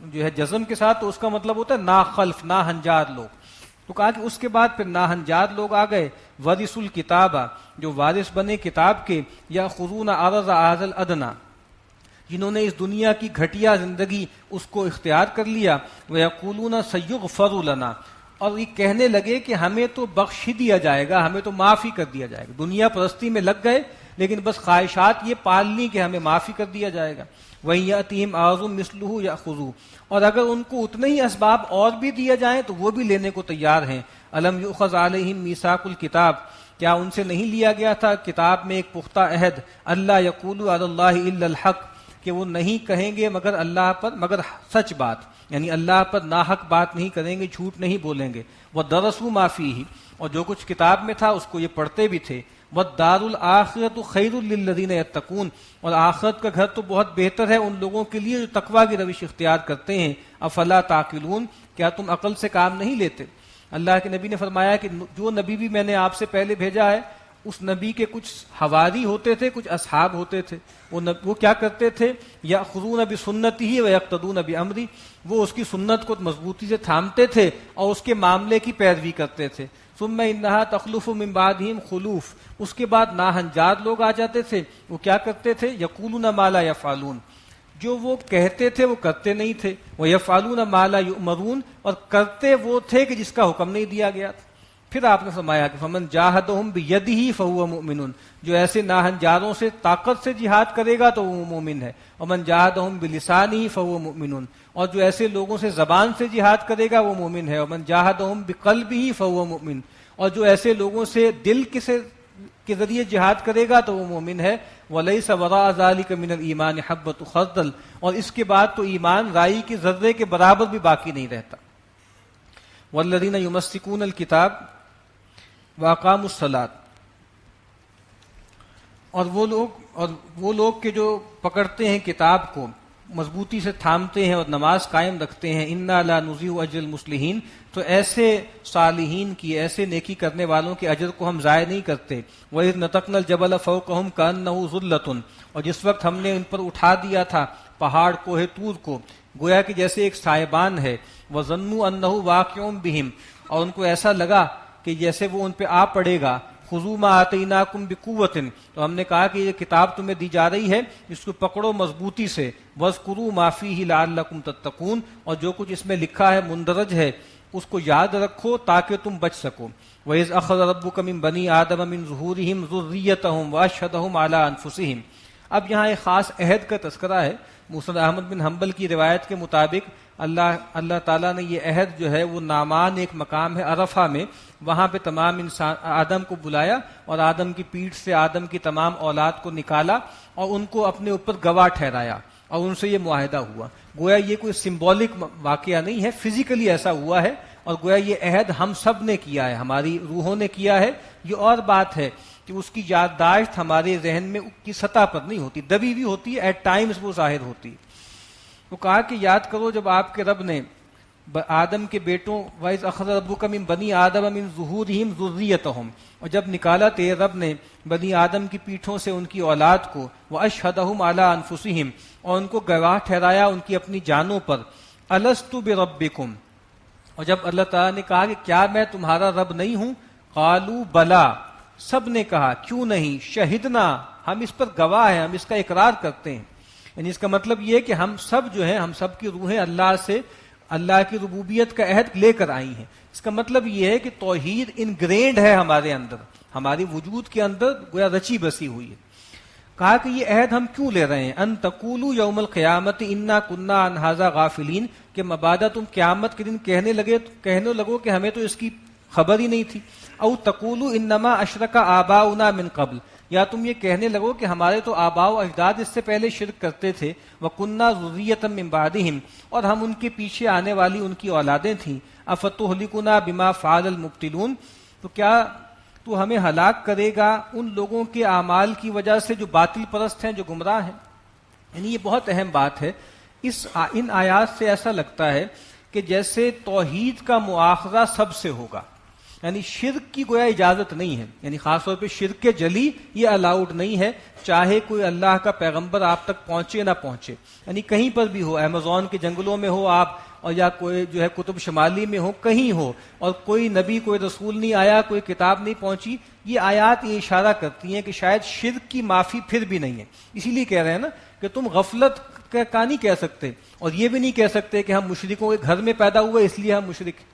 A: جو ہے جزم کے ساتھ تو اس کا مطلب ہوتا ہے ناخلف، ناہنجار لوگ. تو کہا کہ اس کے بعد پھر ناہنجار لوگ آ گئے. ورث الکتاب، جو وارث بنے کتاب کے. یاخذون عرض هذا الادنی، جنہوں نے اس دنیا کی گھٹیا زندگی اس کو اختیار کر لیا. وَيَقُولُونَ سَيُغْفَرُ لَنَا. اور یہ کہنے لگے کہ ہمیں تو بخش ہی دیا جائے گا، ہمیں تو معافی کر دیا جائے گا. دنیا پرستی میں لگ گئے لیکن بس خواہشات یہ پال لی کہ ہمیں معافی کر دیا جائے گا. وَإِن عَرْضٌ مِثْلُهُ يَأْخُذُوا. اور اگر ان کو اتنے ہی اسباب اور بھی دیے جائیں تو وہ بھی لینے کو تیار ہیں. أَلَمْ يُؤْخَذْ عَلَيْهِمْ مِيثَاقُ الْكِتَابِ. کیا ان سے نہیں لیا گیا تھا کتاب میں ایک پختہ عہد؟ أَلَّا يَقُولُوا عَلَى اللَّهِ إِلَّا الْحَقَّ، کہ وہ نہیں کہیں گے مگر اللہ پر مگر سچ بات، یعنی اللہ پر ناحق بات نہیں کریں گے، جھوٹ نہیں بولیں گے. وَدَرَسُوا مَا فِيهِ. اور جو کچھ کتاب میں تھا اس کو یہ پڑھتے بھی تھے. وَالدَّارُ الْآخِرَةُ خَيْرٌ لِّلَّذِينَ يَتَّقُونَ. اور آخرت کا گھر تو بہت بہتر ہے ان لوگوں کے لیے جو تقویٰ کی روش اختیار کرتے ہیں. افلا تعقلون. کیا تم عقل سے کام نہیں لیتے؟ اللہ کے نبی نے فرمایا کہ جو نبی بھی میں نے آپ سے پہلے بھیجا ہے اس نبی کے کچھ حواری ہوتے تھے، کچھ اصحاب ہوتے تھے. وہ کیا کرتے تھے؟ یأخذون بسنتہ ویقتدون بامرہ. وہ اس کی سنت کو مضبوطی سے تھامتے تھے اور اس کے معاملے کی پیروی کرتے تھے. ثم انہا تخلف من بعدہم خلوف. اس کے بعد ناہنجار لوگ آ جاتے تھے. وہ کیا کرتے تھے؟ یقولون ما لا یفعلون. جو وہ کہتے تھے وہ کرتے نہیں تھے. ویفعلون ما لا یؤمرون. اور کرتے وہ تھے کہ جس کا حکم نہیں دیا گیا تھا. پھر آپ نے فرمایا کہ فمن جاہدہم بیدہ فہو مؤمن. جو ایسے ناہنجاروں سے طاقت سے جہاد کرے گا تو وہ مومن ہے. ومن جاہدہم بلسانہ فہو مؤمن. اور جو ایسے لوگوں سے زبان سے جہاد کرے گا وہ مومن ہے. ومن جاہدہم بقلبہ فہو مؤمن. اور جو ایسے لوگوں سے دل کے ذریعے جہاد کرے گا تو وہ مومن ہے. ولیس وراء ذلک من الایمان حبۃ خردل. اور اس کے بعد تو ایمان رائی کے ذرے کے برابر بھی باقی نہیں رہتا. والذین یمسکون الکتاب واقاموا الصلاۃ. اور وہ لوگ کہ جو پکڑتے ہیں کتاب کو، مضبوطی سے تھامتے ہیں اور نماز قائم رکھتے ہیں. انا لا نضیع اجر المصلحین. تو ایسے صالحین کی، ایسے نیکی کرنے والوں کے اجر کو ہم ضائع نہیں کرتے. وَإِذْ نَتَقْنَا الْجَبَلَ فَوْقَهُمْ كَأَنَّهُ ظُلَّةٌ. اور جس وقت ہم نے ان پر اٹھا دیا تھا پہاڑ کوہ طور کو، گویا کہ جیسے ایک سائبان ہے. وَظَنُّوا أَنَّهُ واقع بِهِمْ. اور ان کو ایسا لگا کہ جیسے وہ ان پہ آ پڑے گا. خُذُوا مَا آتَيْنَاكُمْ بِقُوَّةٍ. تو ہم نے کہا کہ یہ کتاب تمہیں دی جا رہی ہے، اس کو پکڑو مضبوطی سے. وَاذْكُرُوا مَا فِيهِ لَعَلَّكُمْ تَتَّقُونَ. اور جو کچھ اس میں لکھا ہے مندرج ہے اس کو یاد رکھو تاکہ تم بچ سکو. وَإِذْ أَخَذَ رَبُّكَ مِن بَنِي آدَمَ مِن ظُهُورِهِمْ ذُرِّيَّتَهُمْ وَأَشْهَدَهُمْ عَلَىٰ أَنفُسِهِمْ. اب یہاں ایک خاص عہد کا تذکرہ ہے. مسند احمد بن حنبل کی روایت کے مطابق اللہ تعالیٰ نے یہ عہد جو ہے وہ نعمان ایک مقام ہے عرفہ میں، وہاں پہ تمام انسان آدم کو بلایا اور آدم کی پیٹھ سے آدم کی تمام اولاد کو نکالا اور ان کو اپنے اوپر گواہ ٹھہرایا. اور ان سے یہ معاہدہ ہوا. گویا یہ کوئی سمبولک واقعہ نہیں ہے، فزیکلی ایسا ہوا ہے، اور گویا یہ عہد ہم سب نے کیا ہے، ہماری روحوں نے کیا ہے. یہ اور بات ہے کہ اس کی یادداشت ہمارے ذہن میں کی سطح پر نہیں ہوتی، دبی ہوئی ہوتی ہے، ایٹ ٹائمز وہ ظاہر ہوتی. وہ کہا کہ یاد کرو جب آپ کے رب نے آدم کے بیٹوں وَإِذْ أَخَذَ رَبُّكَ مِنْ بَنِي آدَمَ مِنْ ظُهُورِهِمْ ذُرِّيَّتَهُمْ، اور جب نکالا تیرے رب نے بنی آدم کی پیٹھوں سے ان کی اولاد کو، وَأَشْهَدَهُمْ عَلَىٰ أَنفُسِهِمْ، اور ان کو گواہ ٹھہرایا ان کی اپنی جانوں پر، أَلَسْتُ بِرَبِّكُمْ، اور جب اللہ تعالیٰ نے کہا کہ کیا میں تمہارا رب نہیں ہوں، قالوا بلا، سب نے کہا کیوں نہیں، شہدنا، ہم اس پر گواہ ہیں، ہم اس کا اقرار کرتے ہیں. یعنی اس کا مطلب یہ ہے کہ ہم سب جو ہیں، ہم سب کی روحیں اللہ سے اللہ کی ربوبیت کا عہد لے کر آئی ہیں. اس کا مطلب یہ ہے کہ توحید انگرینڈ ہے ہمارے اندر، ہماری وجود کے اندر گویا رچی بسی ہوئی ہے. کہا کہ یہ عہد ہم کیوں لے رہے ہیں، ان تقولوا یوم القیامت انا کنا عن ھذا غافلین، کہ مبادا تم قیامت کے دن کہنے لگو کہ ہمیں تو اس کی خبر ہی نہیں تھی. او تقولوا انما اشرک آباؤنا من قبل، یا تم یہ کہنے لگو کہ ہمارے تو آباء و اجداد اس سے پہلے شرک کرتے تھے. وَكُنَّا ذُرِّيَّةً مِّن بَعْدِهِمْ، اور ہم ان کے پیچھے آنے والی ان کی اولادیں تھیں. أَفَتُهْلِكُنَا بِمَا فَعَلَ الْمُبْطِلُونَ، تو کیا تو ہمیں ہلاک کرے گا ان لوگوں کے اعمال کی وجہ سے جو باطل پرست ہیں، جو گمراہ ہیں. یعنی یہ بہت اہم بات ہے. ان آیات سے ایسا لگتا ہے کہ جیسے توحید کا مؤاخذہ سب سے ہوگا، یعنی شرک کی گویا اجازت نہیں ہے، یعنی خاص طور پہ شرک کے جلی یہ الاؤڈ نہیں ہے، چاہے کوئی اللہ کا پیغمبر آپ تک پہنچے نہ پہنچے. یعنی کہیں پر بھی ہو، امیزون کے جنگلوں میں ہو آپ، اور یا کوئی جو ہے قطب شمالی میں ہو، کہیں ہو، اور کوئی نبی کوئی رسول نہیں آیا، کوئی کتاب نہیں پہنچی، یہ آیات یہ اشارہ کرتی ہیں کہ شاید شرک کی معافی پھر بھی نہیں ہے. اسی لیے کہہ رہے ہیں نا کہ تم غفلت کا نہیں کہہ سکتے، اور یہ بھی نہیں کہہ سکتے کہ ہم مشرکوں کے گھر میں پیدا ہوئے اس لیے ہم مشرک.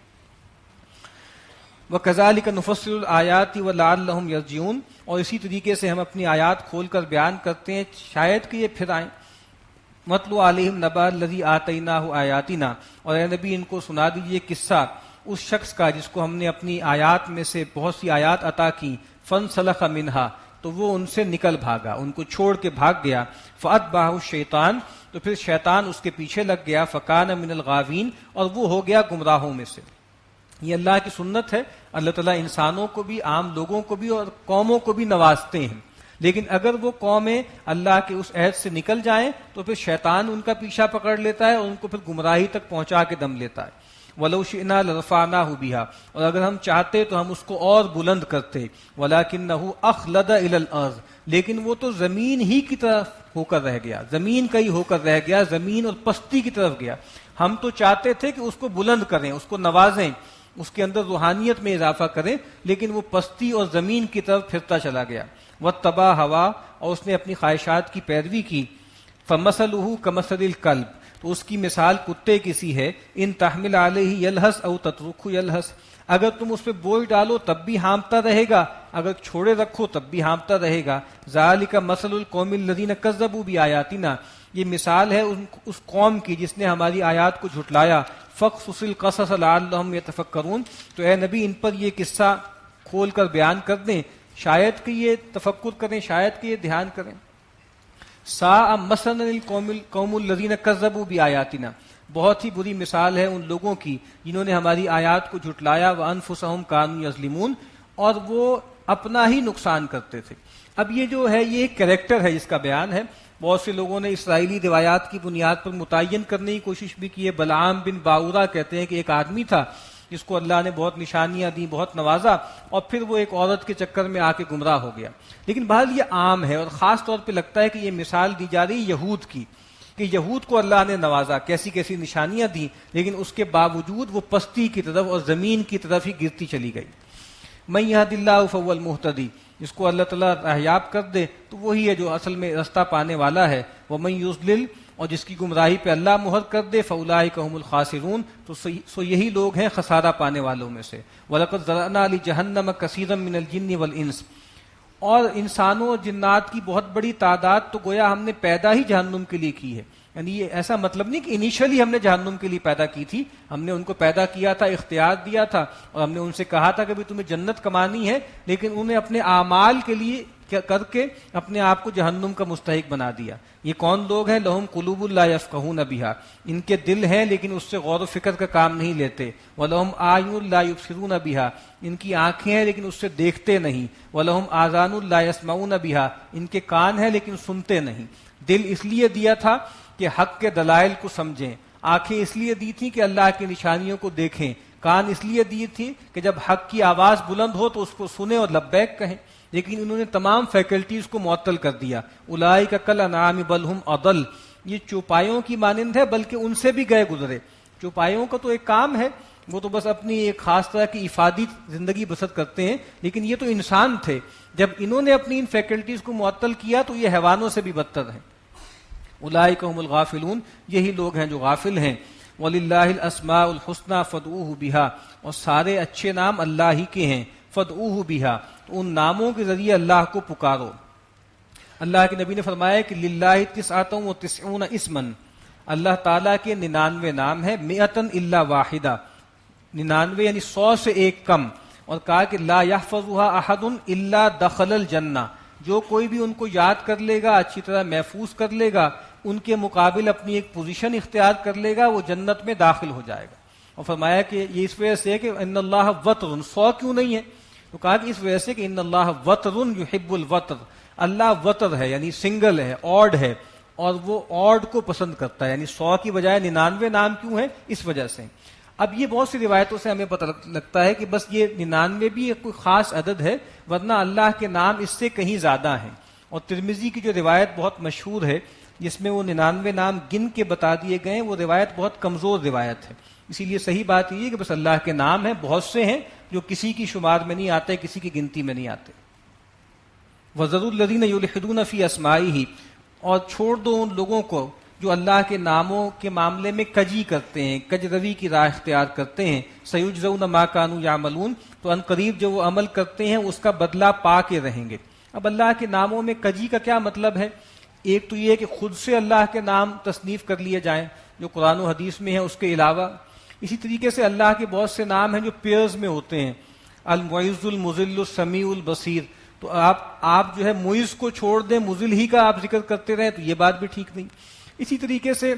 A: وَكَذَلِكَ نُفَصِّلُ الْآيَاتِ وَلَعَلَّهُمْ يَرْجِعُونَ، اور اسی طریقے سے ہم اپنی آیات کھول کر بیان کرتے ہیں شاید کہ یہ پھر آئیں. وَاتْلُ عَلَيْهِمْ نَبَأَ الَّذِي آتَيْنَاهُ آيَاتِنَا، اور اے نبی ان کو سنا دیجئے قصہ اس شخص کا جس کو ہم نے اپنی آیات میں سے بہت سی آیات عطا کی. فَانْسَلَخَ مِنْهَا، تو وہ ان سے نکل بھاگا، ان کو چھوڑ کے بھاگ گیا. فَأَتْبَعَهُ الشَّيْطَانُ، تو پھر شیطان اس کے پیچھے لگ گیا. فَكَانَ مِنَ الْغَاوِينَ، اور وہ ہو گیا گمراہوں میں سے. یہ اللہ کی سنت ہے، اللہ تعالیٰ انسانوں کو بھی، عام لوگوں کو بھی اور قوموں کو بھی نوازتے ہیں، لیکن اگر وہ قومیں اللہ کے اس عہد سے نکل جائیں تو پھر شیطان ان کا پیچھا پکڑ لیتا ہے اور ان کو پھر گمراہی تک پہنچا کے دم لیتا ہے. وَلَوْ شِئْنَا لَرَفَعْنَاهُ بِهَا، اور اگر ہم چاہتے تو ہم اس کو اور بلند کرتے. وَلَكِنَّهُ أَخْلَدَ إِلَى الْأَرْضِ، لیکن وہ تو زمین ہی کی طرف ہو کر رہ گیا، زمین کا ہی ہو کر رہ گیا، زمین اور پستی کی طرف گیا. ہم تو چاہتے تھے کہ اس کو بلند کریں، اس کو نوازیں، اس کے اندر روحانیت میں اضافہ کریں، لیکن وہ پستی اور زمین کی طرف پھرتا چلا گیا. وَاتَّبَعَ هَوَاهُ، اور اس نے اپنی خواہشات کی پیروی کی. فَمَثَلُهُ كَمَثَلِ الْكَلْبِ، تو اس کی مثال کتے کی سی ہے. ان تحمل علیہ یلہس او تترکہ یلہس، اگر تم اس پہ بوجھ ڈالو تب بھی ہانپتا رہے گا، اگر چھوڑے رکھو تب بھی ہانپتا رہے گا. ذالک مثل القوم الذین کذبوا بآیاتنا، یہ مثال ہے اس قوم کی جس نے ہماری آیات کو جھٹلایا. فقصص القصص لعلہم یتفکرون، تو اے نبی ان پر یہ قصہ کھول کر بیان کر دیں، شاید کہ یہ تفکر کریں، شاید کہ یہ دھیان کریں. ساء مثلا القوم الذین کذبوا بآیاتنا، بہت ہی بری مثال ہے ان لوگوں کی جنہوں نے ہماری آیات کو جھٹلایا. وانفسہم کانوا یظلمون، اور وہ اپنا ہی نقصان کرتے تھے. اب یہ جو ہے یہ ایک کریکٹر ہے جس کا بیان ہے. بہت سے لوگوں نے اسرائیلی روایات کی بنیاد پر متعین کرنے کی کوشش بھی کی ہے. بلعام بن باورا کہتے ہیں کہ ایک آدمی تھا جس کو اللہ نے بہت نشانیاں دی، بہت نوازا، اور پھر وہ ایک عورت کے چکر میں آ کے گمراہ ہو گیا. لیکن بہرحال یہ عام ہے، اور خاص طور پہ لگتا ہے کہ یہ مثال دی جا رہی یہود کی، کہ یہود کو اللہ نے نوازا، کیسی کیسی نشانیاں دی، لیکن اس کے باوجود وہ پستی کی طرف اور زمین کی طرف ہی گرتی چلی گئی. من یہد اللہ فہو المہتدی، جس کو اللہ تعالیٰ راہیاب کر دے تو وہی ہے جو اصل میں رستہ پانے والا ہے. ومن یضلل، اور جس کی گمراہی پہ اللہ مہر کر دے، فاولئک هم الخاسرون، تو سو یہی لوگ ہیں خسارہ پانے والوں میں سے. وَلَقَدْ ذَرَأْنَا لِجَهَنَّمَ كَثِيرًا مِنَ الْجِنِّ وَالْإِنسِ، اور انسانوں اور جنات کی بہت بڑی تعداد تو گویا ہم نے پیدا ہی جہنم کے لیے کی ہے. یعنی یہ ایسا مطلب نہیں کہ انیشلی ہم نے جہنم کے لیے پیدا کی تھی، ہم نے ان کو پیدا کیا تھا، اختیار دیا تھا، اور ہم نے ان سے کہا تھا کہ بھی تمہیں جنت کمانی ہے، لیکن انہیں اپنے اعمال کے لیے کر کے اپنے آپ کو جہنم کا مستحق بنا دیا. یہ کون لوگ ہیں؟ لہم قلوب لا یفقہون بہا، ان کے دل ہیں لیکن اس سے غور و فکر کا کام نہیں لیتے. ولہم اعین لا یبصرون بہا، ان کی آنکھیں ہیں لیکن اس سے دیکھتے نہیں. ولہم آذان لا یسمعون بہا، ان کے کان ہیں لیکن سنتے نہیں. دل اس لیے دیا تھا کہ حق کے دلائل کو سمجھیں، آنکھیں اس لیے دی تھی کہ اللہ کی نشانیوں کو دیکھیں، کان اس لیے دی تھی کہ جب حق کی آواز بلند ہو تو اس کو سنیں اور لبیک کہیں. لیکن انہوں نے تمام فیکلٹیز کو معطل کر دیا. اولئک کالانعام بل ہم اضل، یہ چوپایوں کی مانند ہے بلکہ ان سے بھی گئے گزرے. چوپایوں کا تو ایک کام ہے، وہ تو بس اپنی ایک خاص طرح کی افادی زندگی بسر کرتے ہیں، لیکن یہ تو انسان تھے. جب انہوں نے اپنی ان فیکلٹیز کو معطل کیا تو یہ حیوانوں سے بھی بدتر ہیں. اولئک هم الغافلون، یہی لوگ ہیں جو غافل ہیں. وَلِلَّهِ الْأَسْمَاءُ الْحُسْنَى فَادْعُوهُ بِهَا، اور سارے اچھے نام اللہ ہی کے ہیں. فَادْعُوهُ بِهَا، تو ان ناموں کے ذریعے اللہ کو پکارو. اللہ کے نبی نے فرمایا کہ للہ 99 اسمن، اللہ تعالیٰ کے 99 نام ہیں. 100 الا واحدہ، 99 یعنی 100 سے ایک کم. اور کہا کہ لا یحفظها احد الا دخل الجنہ، جو کوئی بھی ان کو یاد کر لے گا، اچھی طرح محفوظ کر لے گا، ان کے مقابل اپنی ایک پوزیشن اختیار کر لے گا، وہ جنت میں داخل ہو جائے گا. اور فرمایا کہ یہ اس وجہ سے ہے کہ ان اللہ وطر، 100 کیوں نہیں ہے؟ تو کہا کہ اس وجہ سے کہ ان اللہ وطر یحب الوطر، اللہ وطر ہے یعنی سنگل ہے، آڈ ہے، اور وہ آڈ کو پسند کرتا ہے. یعنی 100 کی بجائے 99 نام کیوں ہیں؟ اس وجہ سے. اب یہ بہت سی روایتوں سے ہمیں پتہ لگتا ہے کہ بس یہ 99 بھی ایک کوئی خاص عدد ہے، ورنہ اللہ کے نام اس سے کہیں زیادہ ہیں. اور ترمذی کی جو روایت بہت مشہور ہے جس میں وہ 99 نام گن کے بتا دیے گئے ہیں، وہ روایت بہت کمزور روایت ہے. اسی لیے صحیح بات یہ ہے کہ بس اللہ کے نام ہیں، بہت سے ہیں جو کسی کی شمار میں نہیں آتے، کسی کی گنتی میں نہیں آتے. وَذَرُوا الَّذِينَ يُلْحِدُونَ فِي أَسْمَائِهِ، اور چھوڑ دو ان لوگوں کو جو اللہ کے ناموں کے معاملے میں کجی کرتے ہیں، کج روی کی راہ اختیار کرتے ہیں. سَيُجْزَوْنَ مَا كَانُوا يَعْمَلُونَ، تو ان قریب جو وہ عمل کرتے ہیں اس کا بدلہ پا کے رہیں گے. اب اللہ کے ناموں میں کجی کا کیا مطلب ہے؟ ایک تو یہ ہے کہ خود سے اللہ کے نام تصنیف کر لیے جائیں جو قرآن و حدیث میں ہیں، اس کے علاوہ اسی طریقے سے اللہ کے بہت سے نام ہیں جو پیئرز میں ہوتے ہیں، المعز المذل السمیع البصیر. تو آپ جو ہے معز کو چھوڑ دیں، مذل ہی کا آپ ذکر کرتے رہیں تو یہ بات بھی ٹھیک نہیں. اسی طریقے سے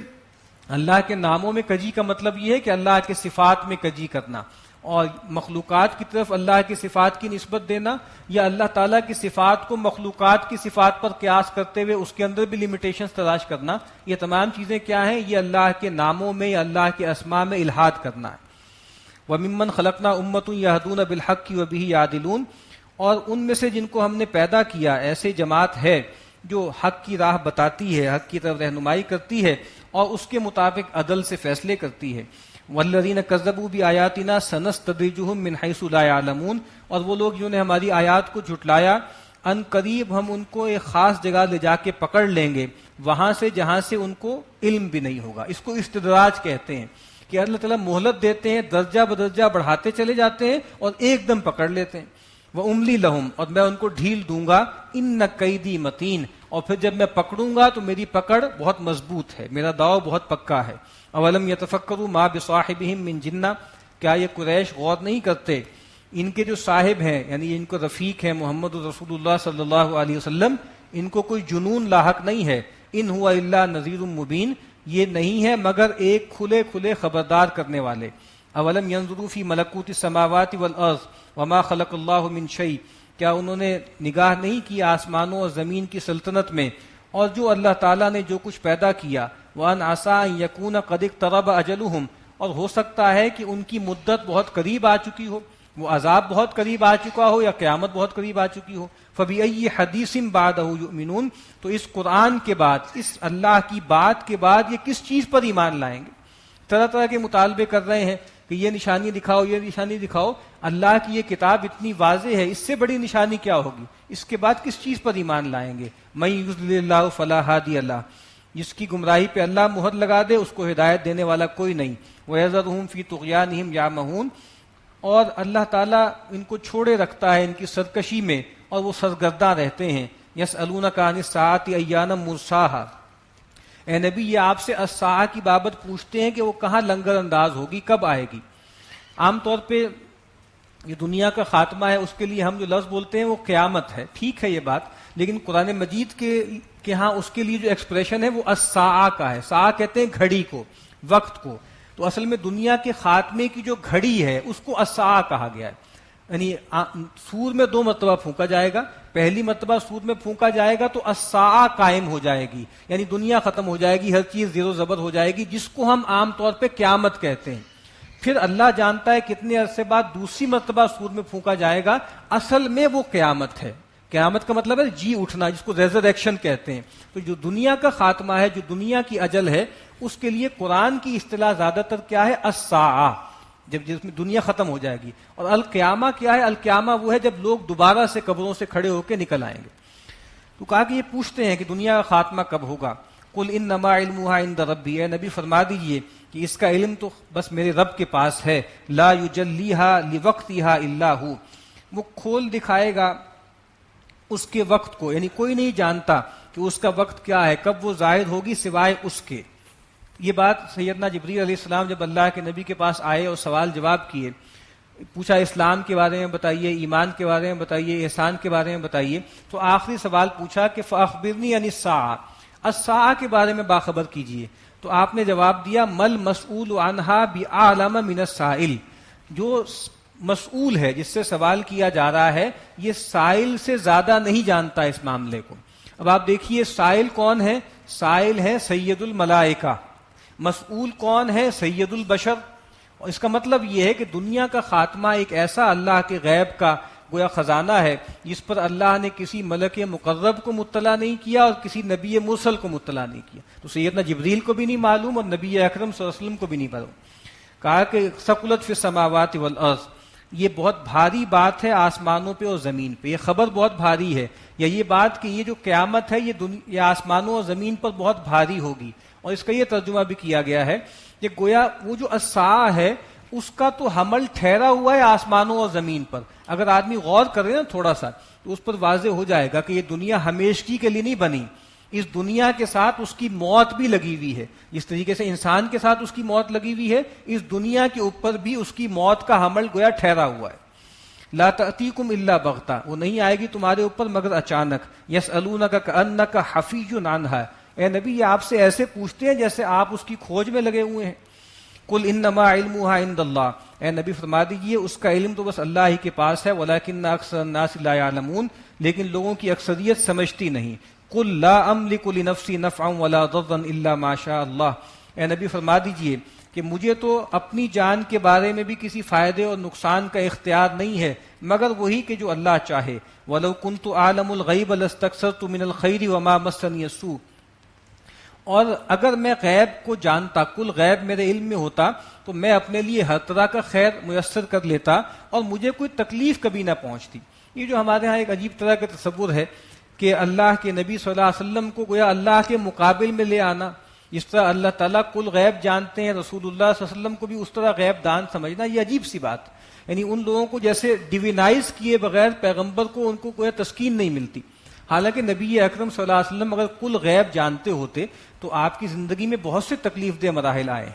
A: اللہ کے ناموں میں کجی کا مطلب یہ ہے کہ اللہ کے صفات میں کجی کرنا، اور مخلوقات کی طرف اللہ کی صفات کی نسبت دینا، یا اللہ تعالیٰ کی صفات کو مخلوقات کی صفات پر قیاس کرتے ہوئے اس کے اندر بھی لمیٹیشنز تلاش کرنا. یہ تمام چیزیں کیا ہیں؟ یہ اللہ کے ناموں میں یا اللہ کے اسماء میں الحاد کرنا ہے. وَمِمَّنْ خَلَقْنَا أُمَّةٌ يَهْدُونَ بِالْحَقِّ وَبِهِ يَعْدِلُونَ، اور ان میں سے جن کو ہم نے پیدا کیا ایسے جماعت ہے جو حق کی راہ بتاتی ہے، حق کی طرف رہنمائی کرتی ہے اور اس کے مطابق عدل سے فیصلے کرتی ہے. والذین کذبوا بآیاتنا سنستدرجهم من حیث لا یعلمون، اور وہ لوگ جنہوں نے ہماری آیات کو جھٹلایا، ان قریب ہم ان کو ایک خاص جگہ لے جا کے پکڑ لیں گے، وہاں سے جہاں سے ان کو علم بھی نہیں ہوگا. اس کو استدراج کہتے ہیں کہ اللہ تعالیٰ مہلت دیتے ہیں، درجہ بدرجہ بڑھاتے چلے جاتے ہیں اور ایک دم پکڑ لیتے ہیں. وَأُمْلِي لَهُمْ، اور میں ان کو ڈھیل دوں گا. إِنَّ كَيْدِي مَتِينٌ، اور پھر جب میں پکڑوں گا تو میری پکڑ بہت مضبوط ہے، میرا داؤ بہت پکا ہے. اولم یتفکروا ما بصاحبہم من جنہ، کیا یہ قریش غور نہیں کرتے ان کے جو صاحب ہیں، یعنی ان کو رفیق ہیں محمد رسول اللہ صلی اللہ علیہ وسلم، ان کو کوئی جنون لاحق نہیں ہے. ان ہوا الا نذیر مبین، یہ نہیں ہے مگر ایک کھلے کھلے خبردار کرنے والے. اولم ینظروا فی ملکوت السماوات والارض وما خلق اللہ من شیء، کیا انہوں نے نگاہ نہیں کی آسمانوں اور زمین کی سلطنت میں اور جو اللہ تعالیٰ نے جو کچھ پیدا کیا. وَأَنْ عَسَىٰ أَنْ يَكُونَ قَدِ اقْتَرَبَ أَجَلُهُمْ، اور ہو سکتا ہے کہ ان کی مدت بہت قریب آ چکی ہو، وہ عذاب بہت قریب آ چکا ہو یا قیامت بہت قریب آ چکی ہو. فَبِأَيِّ حَدِيثٍ بَعْدَهُ يُؤْمِنُونَ، تو اس قرآن کے بعد، اس اللہ کی بات کے بعد یہ کس چیز پر ایمان لائیں گے؟ طرح طرح کے مطالبے کر رہے ہیں کہ یہ نشانی دکھاؤ، یہ نشانی دکھاؤ. اللہ کی یہ کتاب اتنی واضح ہے، اس سے بڑی نشانی کیا ہوگی؟ اس کے بعد کس چیز پر ایمان لائیں گے؟ مَن يُضْلِلِ اللَّهُ فَلَا هَادِيَ لَهُ، جس کی گمراہی پہ اللہ مہر لگا دے اس کو ہدایت دینے والا کوئی نہیں. وَيَذَرُهُمْ فِي طُغْيَانِهِمْ يَعْمَهُونَ، اور اللہ تعالیٰ ان کو چھوڑے رکھتا ہے ان کی سرکشی میں اور وہ سرگرداں رہتے ہیں. يَسْأَلُونَكَ عَنِ السَّاعَةِ أَيَّانَ مُرْسَاهَا، اے نبی یہ آپ سے الساعہ کی بابت پوچھتے ہیں کہ وہ کہاں لنگر انداز ہوگی، کب آئے گی. عام طور پہ یہ دنیا کا خاتمہ ہے، اس کے لیے ہم جو لفظ بولتے ہیں وہ قیامت ہے، ٹھیک ہے یہ بات، لیکن قرآن مجید کے ہاں اس کے لیے جو ایکسپریشن ہے وہ الساعہ کا ہے. ساعہ کہتے ہیں گھڑی کو، وقت کو. تو اصل میں دنیا کے خاتمے کی جو گھڑی ہے اس کو الساعہ کہا گیا ہے. یعنی سور میں 2 مرتبہ پھونکا جائے گا. پہلی مرتبہ سور میں پھونکا جائے گا تو الساعہ قائم ہو جائے گی، یعنی دنیا ختم ہو جائے گی، ہر چیز زیر و زبر ہو جائے گی، جس کو ہم عام طور پہ قیامت کہتے ہیں. پھر اللہ جانتا ہے کتنے عرصے بعد دوسری مرتبہ سور میں پھونکا جائے گا، اصل میں وہ قیامت ہے. قیامت کا مطلب ہے جی اٹھنا، جس کو ریزریکشن کہتے ہیں. تو جو دنیا کا خاتمہ ہے، جو دنیا کی اجل ہے، اس کے لیے قرآن کی اصطلاح زیادہ تر کیا ہے؟ الساعہ، جس میں دنیا ختم ہو جائے گی. اور القیامہ کیا ہے؟ القیامہ وہ ہے جب لوگ دوبارہ سے قبروں سے کھڑے ہو کے نکل آئیں گے. تو کہا کہ یہ پوچھتے ہیں کہ دنیا کا خاتمہ کب ہوگا. قل انما علمها عند ربی، اے نبی فرما دیجئے کہ اس کا علم تو بس میرے رب کے پاس ہے. لا یجلیها لوقتها الا هو، وہ کھول دکھائے گا اس کے وقت کو، یعنی کوئی نہیں جانتا کہ اس کا وقت کیا ہے، کب وہ ظاہر ہوگی سوائے اس کے. یہ بات سیدنا جبریل علیہ السلام جب اللہ کے نبی کے پاس آئے اور سوال جواب کیے، پوچھا اسلام کے بارے میں بتائیے، ایمان کے بارے میں بتائیے، احسان کے بارے میں بتائیے، تو آخری سوال پوچھا کہ فاخبرنی عن الساعہ، الساعہ کے بارے میں باخبر کیجیے. تو آپ نے جواب دیا مل مسئول عنہا بعلم من السائل، جو مسئول ہے، جس سے سوال کیا جا رہا ہے، یہ سائل سے زیادہ نہیں جانتا اس معاملے کو. اب آپ دیکھیے سائل کون ہے؟ سائل ہے سید الملائکہ. مسئول کون ہے؟ سید البشر. اور اس کا مطلب یہ ہے کہ دنیا کا خاتمہ ایک ایسا اللہ کے غیب کا گویا خزانہ ہے جس پر اللہ نے کسی ملک مقرب کو مطلع نہیں کیا اور کسی نبی مرسل کو مطلع نہیں کیا. تو سیدنا جبریل کو بھی نہیں معلوم اور نبی اکرم صلی اللہ علیہ وسلم کو بھی نہیں معلوم. کہا کہ ثقلت فی السماوات والارض، یہ بہت بھاری بات ہے آسمانوں پہ اور زمین پہ، یہ خبر بہت بھاری ہے، یا یہ بات کہ یہ جو قیامت ہے یہ آسمانوں اور زمین پر بہت بھاری ہوگی. اور اس کا یہ ترجمہ بھی کیا گیا ہے کہ گویا وہ جو الساعہ ہے اس کا تو حمل ٹھہرا ہوا ہے آسمانوں اور زمین پر. اگر آدمی غور کرے نا تھوڑا سا تو اس پر واضح ہو جائے گا کہ یہ دنیا ہمیشگی کے لیے نہیں بنی. اس دنیا کے ساتھ اس کی موت بھی لگی ہوئی ہے. جس طریقے سے انسان کے ساتھ اس کی موت لگی ہوئی ہے، اس دنیا کے اوپر بھی اس کی موت کا حمل گویا ٹھہرا ہوا ہے. لا تأتیکم الا بغتہ، وہ نہیں آئے گی تمہارے اوپر مگر اچانک. یسألونک کأنک حفی عنہا، اے نبی یہ آپ سے ایسے پوچھتے ہیں جیسے آپ اس کی کھوج میں لگے ہوئے ہیں. قل انما علمها عند اللہ، اے نبی فرما دیجیے اس کا علم تو بس اللہ ہی کے پاس ہے. ولکن اکثر الناس لا يعلمون، لیکن لوگوں کی اکثریت سمجھتی نہیں. قل لا املک لنفسی نفعا ولا ضرا الا ما شاء اللہ، اے نبی فرما دیجیے کہ مجھے تو اپنی جان کے بارے میں بھی کسی فائدے اور نقصان کا اختیار نہیں ہے مگر وہی کہ جو اللہ چاہے. ولو كنت اعلم الغیب لاستكثرت من الخیر وما مسنی السوء، اور اگر میں غیب کو جانتا، کل غیب میرے علم میں ہوتا تو میں اپنے لیے ہر طرح کا خیر میسر کر لیتا اور مجھے کوئی تکلیف کبھی نہ پہنچتی. یہ جو ہمارے ہاں ایک عجیب طرح کا تصور ہے کہ اللہ کے نبی صلی اللہ علیہ وسلم کو گویا اللہ کے مقابل میں لے آنا، جس طرح اللہ تعالیٰ کل غیب جانتے ہیں، رسول اللہ صلی اللہ علیہ وسلم کو بھی اس طرح غیب دان سمجھنا، یہ عجیب سی بات. یعنی ان لوگوں کو جیسے ڈیوینائز کیے بغیر پیغمبر کو ان کو کوئی تسکین نہیں ملتی. حالانکہ نبی اکرم صلی اللہ علیہ وسلم اگر کل غیب جانتے ہوتے تو آپ کی زندگی میں بہت سے تکلیف دہ مراحل آئے ہیں.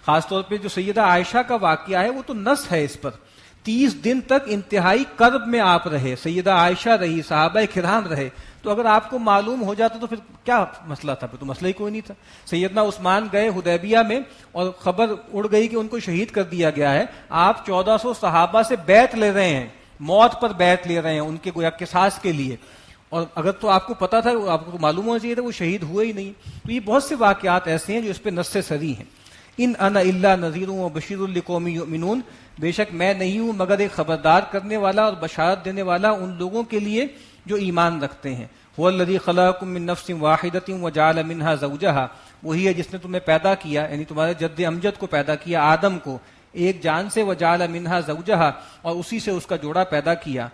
A: خاص طور پہ جو سیدہ عائشہ کا واقعہ ہے وہ تو نص ہے اس پر. 30 دن تک انتہائی کرب میں آپ رہے، سیدہ عائشہ رہی، صحابہ کرام رہے. تو اگر آپ کو معلوم ہو جاتا تو پھر کیا مسئلہ تھا؟ پھر تو مسئلہ ہی کوئی نہیں تھا. سیدنا عثمان گئے حدیبیہ میں اور خبر اڑ گئی کہ ان کو شہید کر دیا گیا ہے. آپ 1400 صحابہ سے بیعت لے رہے ہیں، موت پر بیعت لے رہے ہیں ان کے گویا قصاص کے لیے. اور اگر تو آپ کو پتا تھا، آپ کو معلوم ہونا چاہیے تھا، وہ شہید ہوئے ہی نہیں. تو یہ بہت سے واقعات ایسے ہیں جو اس پہ نص صریح ہیں. ان انا الا نذیر و بشیر لقوم یؤمنون، بے شک میں نہیں ہوں مگر ایک خبردار کرنے والا اور بشارت دینے والا ان لوگوں کے لیے جو ایمان رکھتے ہیں. هو الذی خلقکم من نفس واحدۃ وجعل منها زوجها، وہی ہے جس نے تمہیں پیدا کیا، یعنی تمہارے جد امجد کو پیدا کیا، آدم کو، ایک جان سے، وجعل منها زوجها، اور اسی سے اس کا جوڑا پیدا کیا.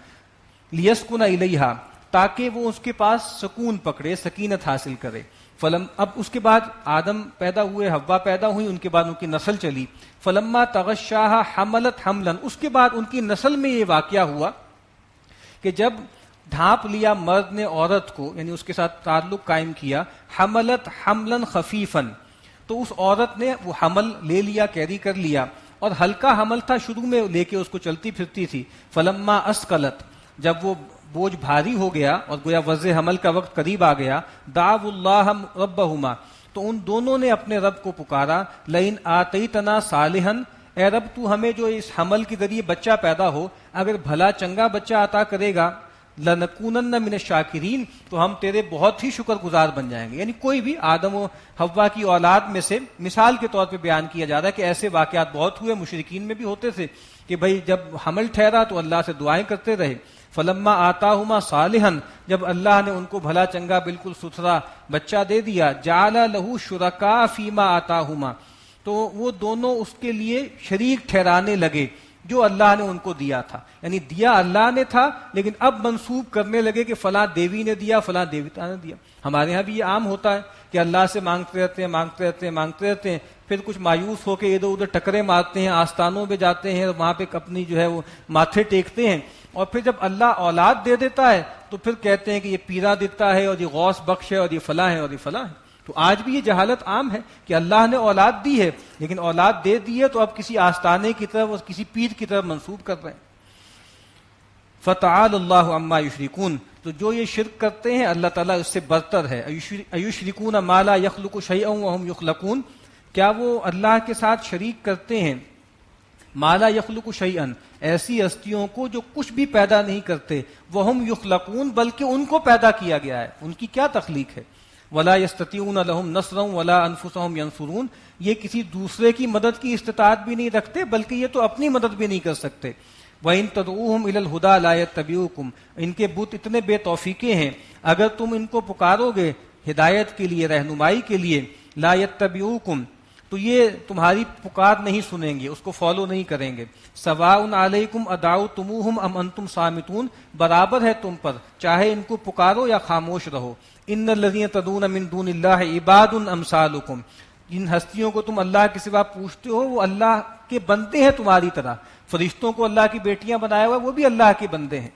A: لیسکن الیہا، تاکہ وہ اس کے پاس سکون پکڑے، سکینت حاصل کرے. اب اس کے بعد آدم پیدا ہوئے، حوا پیدا ہوئی، ان کے بعد ان کی نسل چلی. فلما تغشاها حملت حملا، اس کے بعد ان کی نسل میں یہ واقعہ ہوا کہ جب ڈھانپ لیا مرد نے عورت کو، یعنی اس کے ساتھ تعلق قائم کیا، حملت حملا خفیفا، تو اس عورت نے وہ حمل لے لیا، کیری کر لیا، اور ہلکا حمل تھا، شروع میں لے کے اس کو چلتی پھرتی تھی. فلما اسقلت، جب وہ بوجھ بھاری ہو گیا اور گویا وضع حمل کا وقت قریب آ گیا، دعوا اللہ ربہما، تو ان دونوں نے اپنے رب کو پکارا، لئن آتیتنا صالحا، اے رب تو ہمیں جو اس حمل کے ذریعے بچہ پیدا ہو اگر بھلا چنگا بچہ عطا کرے گا، لنکونن من الشاکرین، تو ہم تیرے بہت ہی شکر گزار بن جائیں گے. یعنی کوئی بھی آدم و حوا کی اولاد میں سے مثال کے طور پہ بیان کیا جا رہا ہے کہ ایسے واقعات بہت ہوئے، مشرکین میں بھی ہوتے تھے کہ بھائی جب حمل ٹھہرا تو اللہ سے دعائیں کرتے رہے. فلما آتاہما صالحا، جب اللہ نے ان کو بھلا چنگا بالکل ستھرا بچہ دے دیا، جعل لہ شرکاء فیما آتاہما، تو وہ دونوں اس کے لیے شریک ٹھہرانے لگے جو اللہ نے ان کو دیا تھا. یعنی دیا اللہ نے تھا لیکن اب منسوب کرنے لگے کہ فلاں دیوی نے دیا، فلاں دیوتا نے دیا. ہمارے ہاں بھی یہ عام ہوتا ہے کہ اللہ سے مانگتے رہتے ہیں پھر کچھ مایوس ہو کے ادھر ادھر ٹکرے مارتے ہیں، آستانوں پہ جاتے ہیں، وہاں پہ اپنی جو ہے وہ ماتھے ٹیکتے ہیں، اور پھر جب اللہ اولاد دے دیتا ہے تو پھر کہتے ہیں کہ یہ پیرا دیتا ہے اور یہ غوث بخش ہے اور یہ فلاں ہے اور یہ فلاں ہے. تو آج بھی یہ جہالت عام ہے کہ اللہ نے اولاد دی ہے لیکن اولاد دے دی ہے تو اب کسی آستانے کی طرف اور کسی پیر کی طرف منسوب کر رہے ہیں. فتعال اللہ عما یشرکون، تو جو یہ شرک کرتے ہیں اللہ تعالیٰ اس سے برتر ہے. ایشرکون ما لا یخلق شیئا وهم یخلقون، کیا وہ اللہ کے ساتھ شریک کرتے ہیں ما لا یخلق شیئا، ایسی ہستیوں کو جو کچھ بھی پیدا نہیں کرتے، وهم یخلقون، بلکہ ان کو پیدا کیا گیا ہے، ان کی کیا تخلیق ہے. ولا یستطیعون لهم نصرا ولا انفسهم ينصرون، یہ کسی دوسرے کی مدد کی استطاعت بھی نہیں رکھتے بلکہ یہ تو اپنی مدد بھی نہیں کر سکتے. وَإِن تَدْعُوهُمْ إِلَى الْهُدَىٰ لَا يَتَّبِعُوكُمْ، ان کے بت اتنے بے توفیقے ہیں، اگر تم ان کو پکارو گے ہدایت کے لیے، رہنمائی کے لیے، لا يَتَّبِعُوكُمْ، تو یہ تمہاری پکار نہیں سنیں گے، اس کو فالو نہیں کریں گے. سواء علیکم ادعوتموہم ام انتم صامتون، برابر ہے تم پر چاہے ان کو پکارو یا خاموش رہو. ان الذین تدعون من دون اللہ عباد امثالکم، جن ہستیوں کو تم اللہ کے سوا پوچھتے ہو وہ اللہ کے بندے ہیں تمہاری طرح. فرشتوں کو اللہ کی بیٹیاں بنایا ہوا وہ بھی اللہ کے بندے ہیں.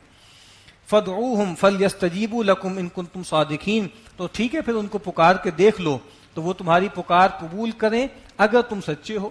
A: فادعوہم فلیستجیبوا لکم ان کنتم صادقین، تو ٹھیک ہے پھر ان کو پکار کے دیکھ لو تو وہ تمہاری پکار قبول کریں اگر تم سچے ہو.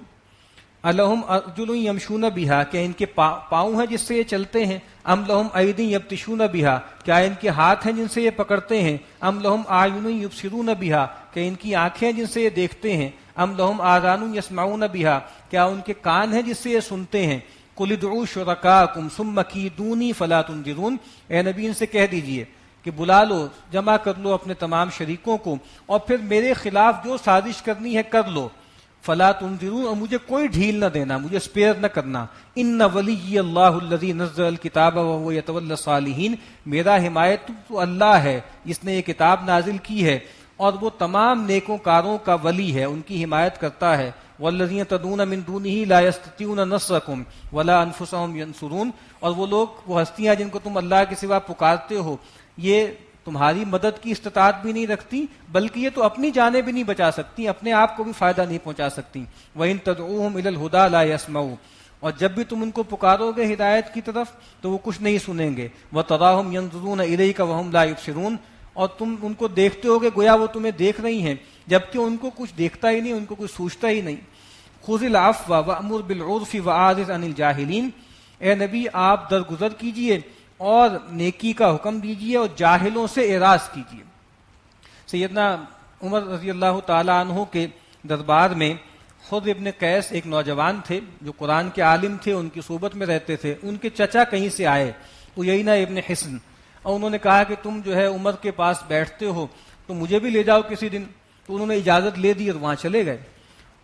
A: الہم ارجل یمشون بہا، کہ ان کے پاؤں ہیں جس سے یہ چلتے ہیں. ام لہم ایدی یبطشون بہا، کیا ان کے ہاتھ ہیں جن سے یہ پکڑتے ہیں. ام لہم اعین یبصرون بہا، کہ ان کی آنکھیں جن سے یہ دیکھتے ہیں. ام لہم آذان یسمعون بہا، کیا ان کے کان ہیں جس سے یہ سنتے ہیں. قل ادعوا شرکاءکم ثم کیدونی فلا تنظرون، اے نبی ان سے کہہ دیجئے کہ بلا لو، جمع کر لو اپنے تمام شریکوں کو اور پھر میرے خلاف جو سازش کرنی ہے کر لو. فلا تنظرون، اور مجھے کوئی ڈھیل نہ دینا، مجھے اسپیئر نہ کرنا. ان ولی اللہ الذی نزل الکتاب وهو یتولی الصالحین، میرا حمایت تو اللہ ہے جس نے یہ کتاب نازل کی ہے اور وہ تمام نیکوں کاروں کا ولی ہے، ان کی حمایت کرتا ہے. والذین تدعون من دونہ لا یستطیعون نصرکم ولا انفسهم ینصرون، اور وہ لوگ، وہ ہستیاں جن کو تم اللہ کے سوا پکارتے ہو، یہ تمہاری مدد کی استطاعت بھی نہیں رکھتی بلکہ یہ تو اپنی جانیں بھی نہیں بچا سکتی، اپنے آپ کو بھی فائدہ نہیں پہنچا سکتی. وَإِن تَدْعُوهُمْ إِلَى الْهُدَىٰ لَا يَسْمَعُوا، اور جب بھی تم ان کو پکارو گے ہدایت کی طرف تو وہ کچھ نہیں سنیں گے. وَتَرَاهُمْ يَنظُرُونَ إِلَيْكَ وَهُمْ لَا يُبْصِرُونَ، اور تم ان کو دیکھتے ہوگے گویا وہ تمہیں دیکھ رہی ہیں جبکہ ان کو کچھ دیکھتا ہی نہیں، ان کو کچھ سوچتا ہی نہیں. خُذِ الْعَفْوَ وَأْمُرْ بِالْعُرْفِ وَأَعْرِضْ عَنِ الْجَاهِلِينَ، اے نبی آپ درگزر کیجئے اور نیکی کا حکم دیجئے اور جاہلوں سے اعراض کیجئے. سیدنا عمر رضی اللہ تعالیٰ عنہ کے دربار میں خود ابن قیس ایک نوجوان تھے جو قرآن کے عالم تھے، ان کی صحبت میں رہتے تھے. ان کے چچا کہیں سے آئے، عیینہ ابن حصن، اور انہوں نے کہا کہ تم جو ہے عمر کے پاس بیٹھتے ہو تو مجھے بھی لے جاؤ کسی دن. تو انہوں نے اجازت لے دی اور وہاں چلے گئے.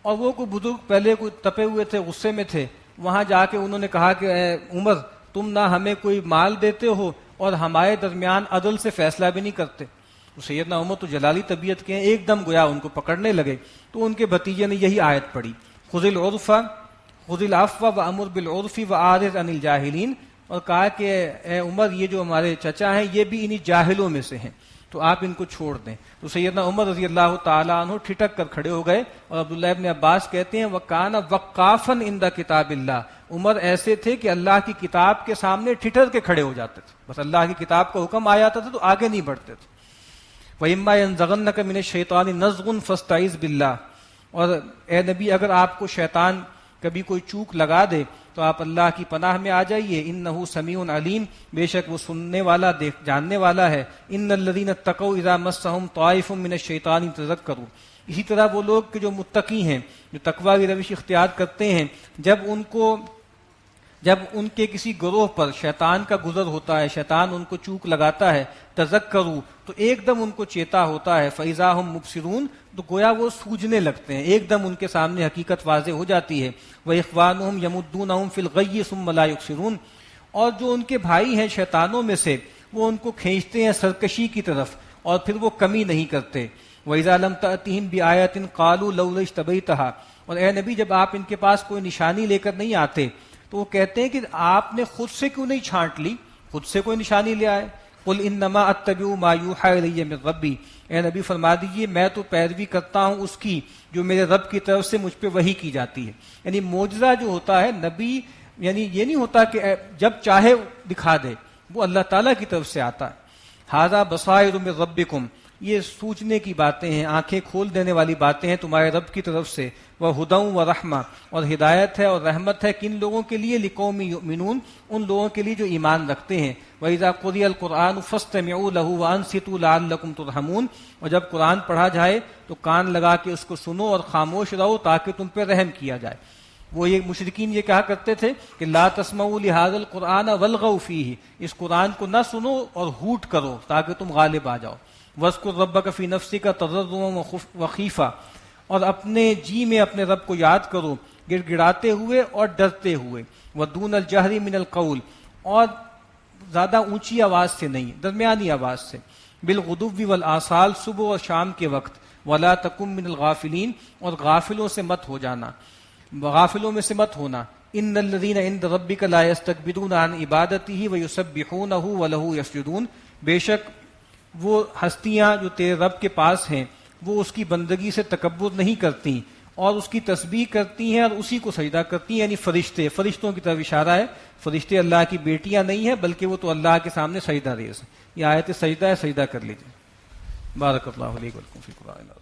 A: اور وہ کوئی بزرگ پہلے کوئی تپے ہوئے تھے، غصے میں تھے. وہاں جا کے انہوں نے کہا کہ اے عمر، تم نہ ہمیں کوئی مال دیتے ہو اور ہمارے درمیان عدل سے فیصلہ بھی نہیں کرتے. تو سیدنا عمر تو جلالی طبیعت کے ہیں، ایک دم گویا ان کو پکڑنے لگے. تو ان کے بھتیجے نے یہی آیت پڑھی، خذ العفو وامر بالعرف واعرض عن الجاہلین، اور کہا کہ اے عمر یہ جو ہمارے چچا ہیں یہ بھی انہی جاہلوں میں سے ہیں تو آپ ان کو چھوڑ دیں. تو سیدنا عمر رضی اللہ تعالیٰ عنہ ٹھٹک کر کھڑے ہو گئے. اور عبداللہ ابن عباس کہتے ہیں وَكَانَ وَقَّافًا عِنْدَ كِتَابِ اللَّهِ، عمر ایسے تھے کہ اللہ کی کتاب کے سامنے ٹھٹر کے کھڑے ہو جاتے تھے، بس اللہ کی کتاب کا حکم آ جاتا تھا تو آگے نہیں بڑھتے تھے. وَإِمَّا يَنزَغَنَّكَ مِنَ الشَّيْطَانِ نَزْغٌ فَاسْتَعِذْ بِاللَّهِ، اور اے نبی اگر آپ کو شیطان کبھی کوئی چوک لگا دے تو آپ اللہ کی پناہ میں آ جائیے، انہ سمیع علیم، بے شک وہ سننے والا جاننے والا ہے۔ ان الذین اتقوا اذا مسهم طائف من الشیطان تذکروا، اسی طرح وہ لوگ کہ جو متقی ہیں، جو تقوی کی روش اختیار کرتے ہیں، جب ان کے کسی گروہ پر شیطان کا گزر ہوتا ہے، شیطان ان کو چوک لگاتا ہے، تذکروا تو ایک دم ان کو چیتا ہوتا ہے، فَإِذَا هُمْ مُبْصِرُونَ تو گویا وہ سوجھنے لگتے ہیں، ایک دم ان کے سامنے حقیقت واضح ہو جاتی ہے۔ وَإِخْوَانُهُمْ يَمُدُّونَهُمْ فِي الْغَيِّ ثُمَّ لَا يُقْصِرُونَ، اور جو ان کے بھائی ہیں شیطانوں میں سے وہ ان کو کھینچتے ہیں سرکشی کی طرف اور پھر وہ کمی نہیں کرتے۔ وَإِذَا لَمْ تَأْتِهِمْ بِآيَةٍ قَالُوا لَوْلَا اجْتَبَيْتَهَا، اور اے نبی جب آپ ان کے پاس کوئی نشانی لے کر نہیں آتے تو وہ کہتے ہیں کہ آپ نے خود سے کیوں نہیں چھانٹ لی، خود سے کوئی نشانی لے آئے۔ قل انما اتبع ما یوحی الی من ربی، اے نبی فرما دیجئے میں تو پیروی کرتا ہوں اس کی جو میرے رب کی طرف سے مجھ پہ وحی کی جاتی ہے۔ یعنی معجزہ جو ہوتا ہے نبی، یعنی یہ نہیں ہوتا کہ جب چاہے دکھا دے، وہ اللہ تعالیٰ کی طرف سے آتا ہے۔ ھذا بصائر من ربکم، یہ سوچنے کی باتیں ہیں، آنکھیں کھول دینے والی باتیں ہیں تمہارے رب کی طرف سے۔ وَھدًى وَرَحْمَةً، اور ہدایت ہے اور رحمت ہے کن لوگوں کے لیے؟ لِقَوْمٍ یؤمنون، ان لوگوں کے لیے جو ایمان رکھتے ہیں۔ وَإِذَا قُرِئَ الْقُرْآنُ فَاسْتَمِعُوا لَهُ وَأَنصِتُوا لَعَلَّكُمْ تُرْحَمُونَ، اور جب قرآن پڑھا جائے تو کان لگا کے اس کو سنو اور خاموش رہو تاکہ تم پہ رحم کیا جائے۔ وہ یہ مشرکین یہ کہا کرتے تھے کہ لا تسمعوا لهذا القرآن والغوا فیہ، اس قرآن کو نہ سنو اور ہوٹ کرو تاکہ تم غالب آ جاؤ۔ وَاذْكُرْ رَبَّكَ فِي نَفْسِكَ تَضَرُّعًا وَخِیفَةً، اور اپنے جی میں اپنے رب کو یاد کرو گڑ گڑاتے ہوئے اور ڈرتے ہوئے۔ وَدُونَ الْجَهْرِ مِنَ الْقَوْلِ، اور زیادہ اونچی آواز سے نہیں، درمیانی آواز سے۔ بِالْغُدُوِّ وَالْآصَالِ، صبح اور شام کے وقت۔ وَلَا تَكُن مِّنَ الْغَافِلِينَ، اور غافلوں سے مت ہو جانا، غافلوں میں سے مت ہونا۔ ان الذین عند ربک لا یستکبرون عن عبادتہ ویسبحونہ ولہ یسجدون، بے شک وہ ہستیاں جو تیرے رب کے پاس ہیں وہ اس کی بندگی سے تکبر نہیں کرتی اور اس کی تسبیح کرتی ہیں اور اسی کو سجدہ کرتی ہیں، یعنی فرشتے، فرشتوں کی طرف اشارہ ہے۔ فرشتے اللہ کی بیٹیاں نہیں ہیں بلکہ وہ تو اللہ کے سامنے سجدہ ریز ہیں۔ یہ آیت سجدہ ہے، سجدہ کر لیجیے۔ بارک اللہ علیہ ولکم فی القرآن۔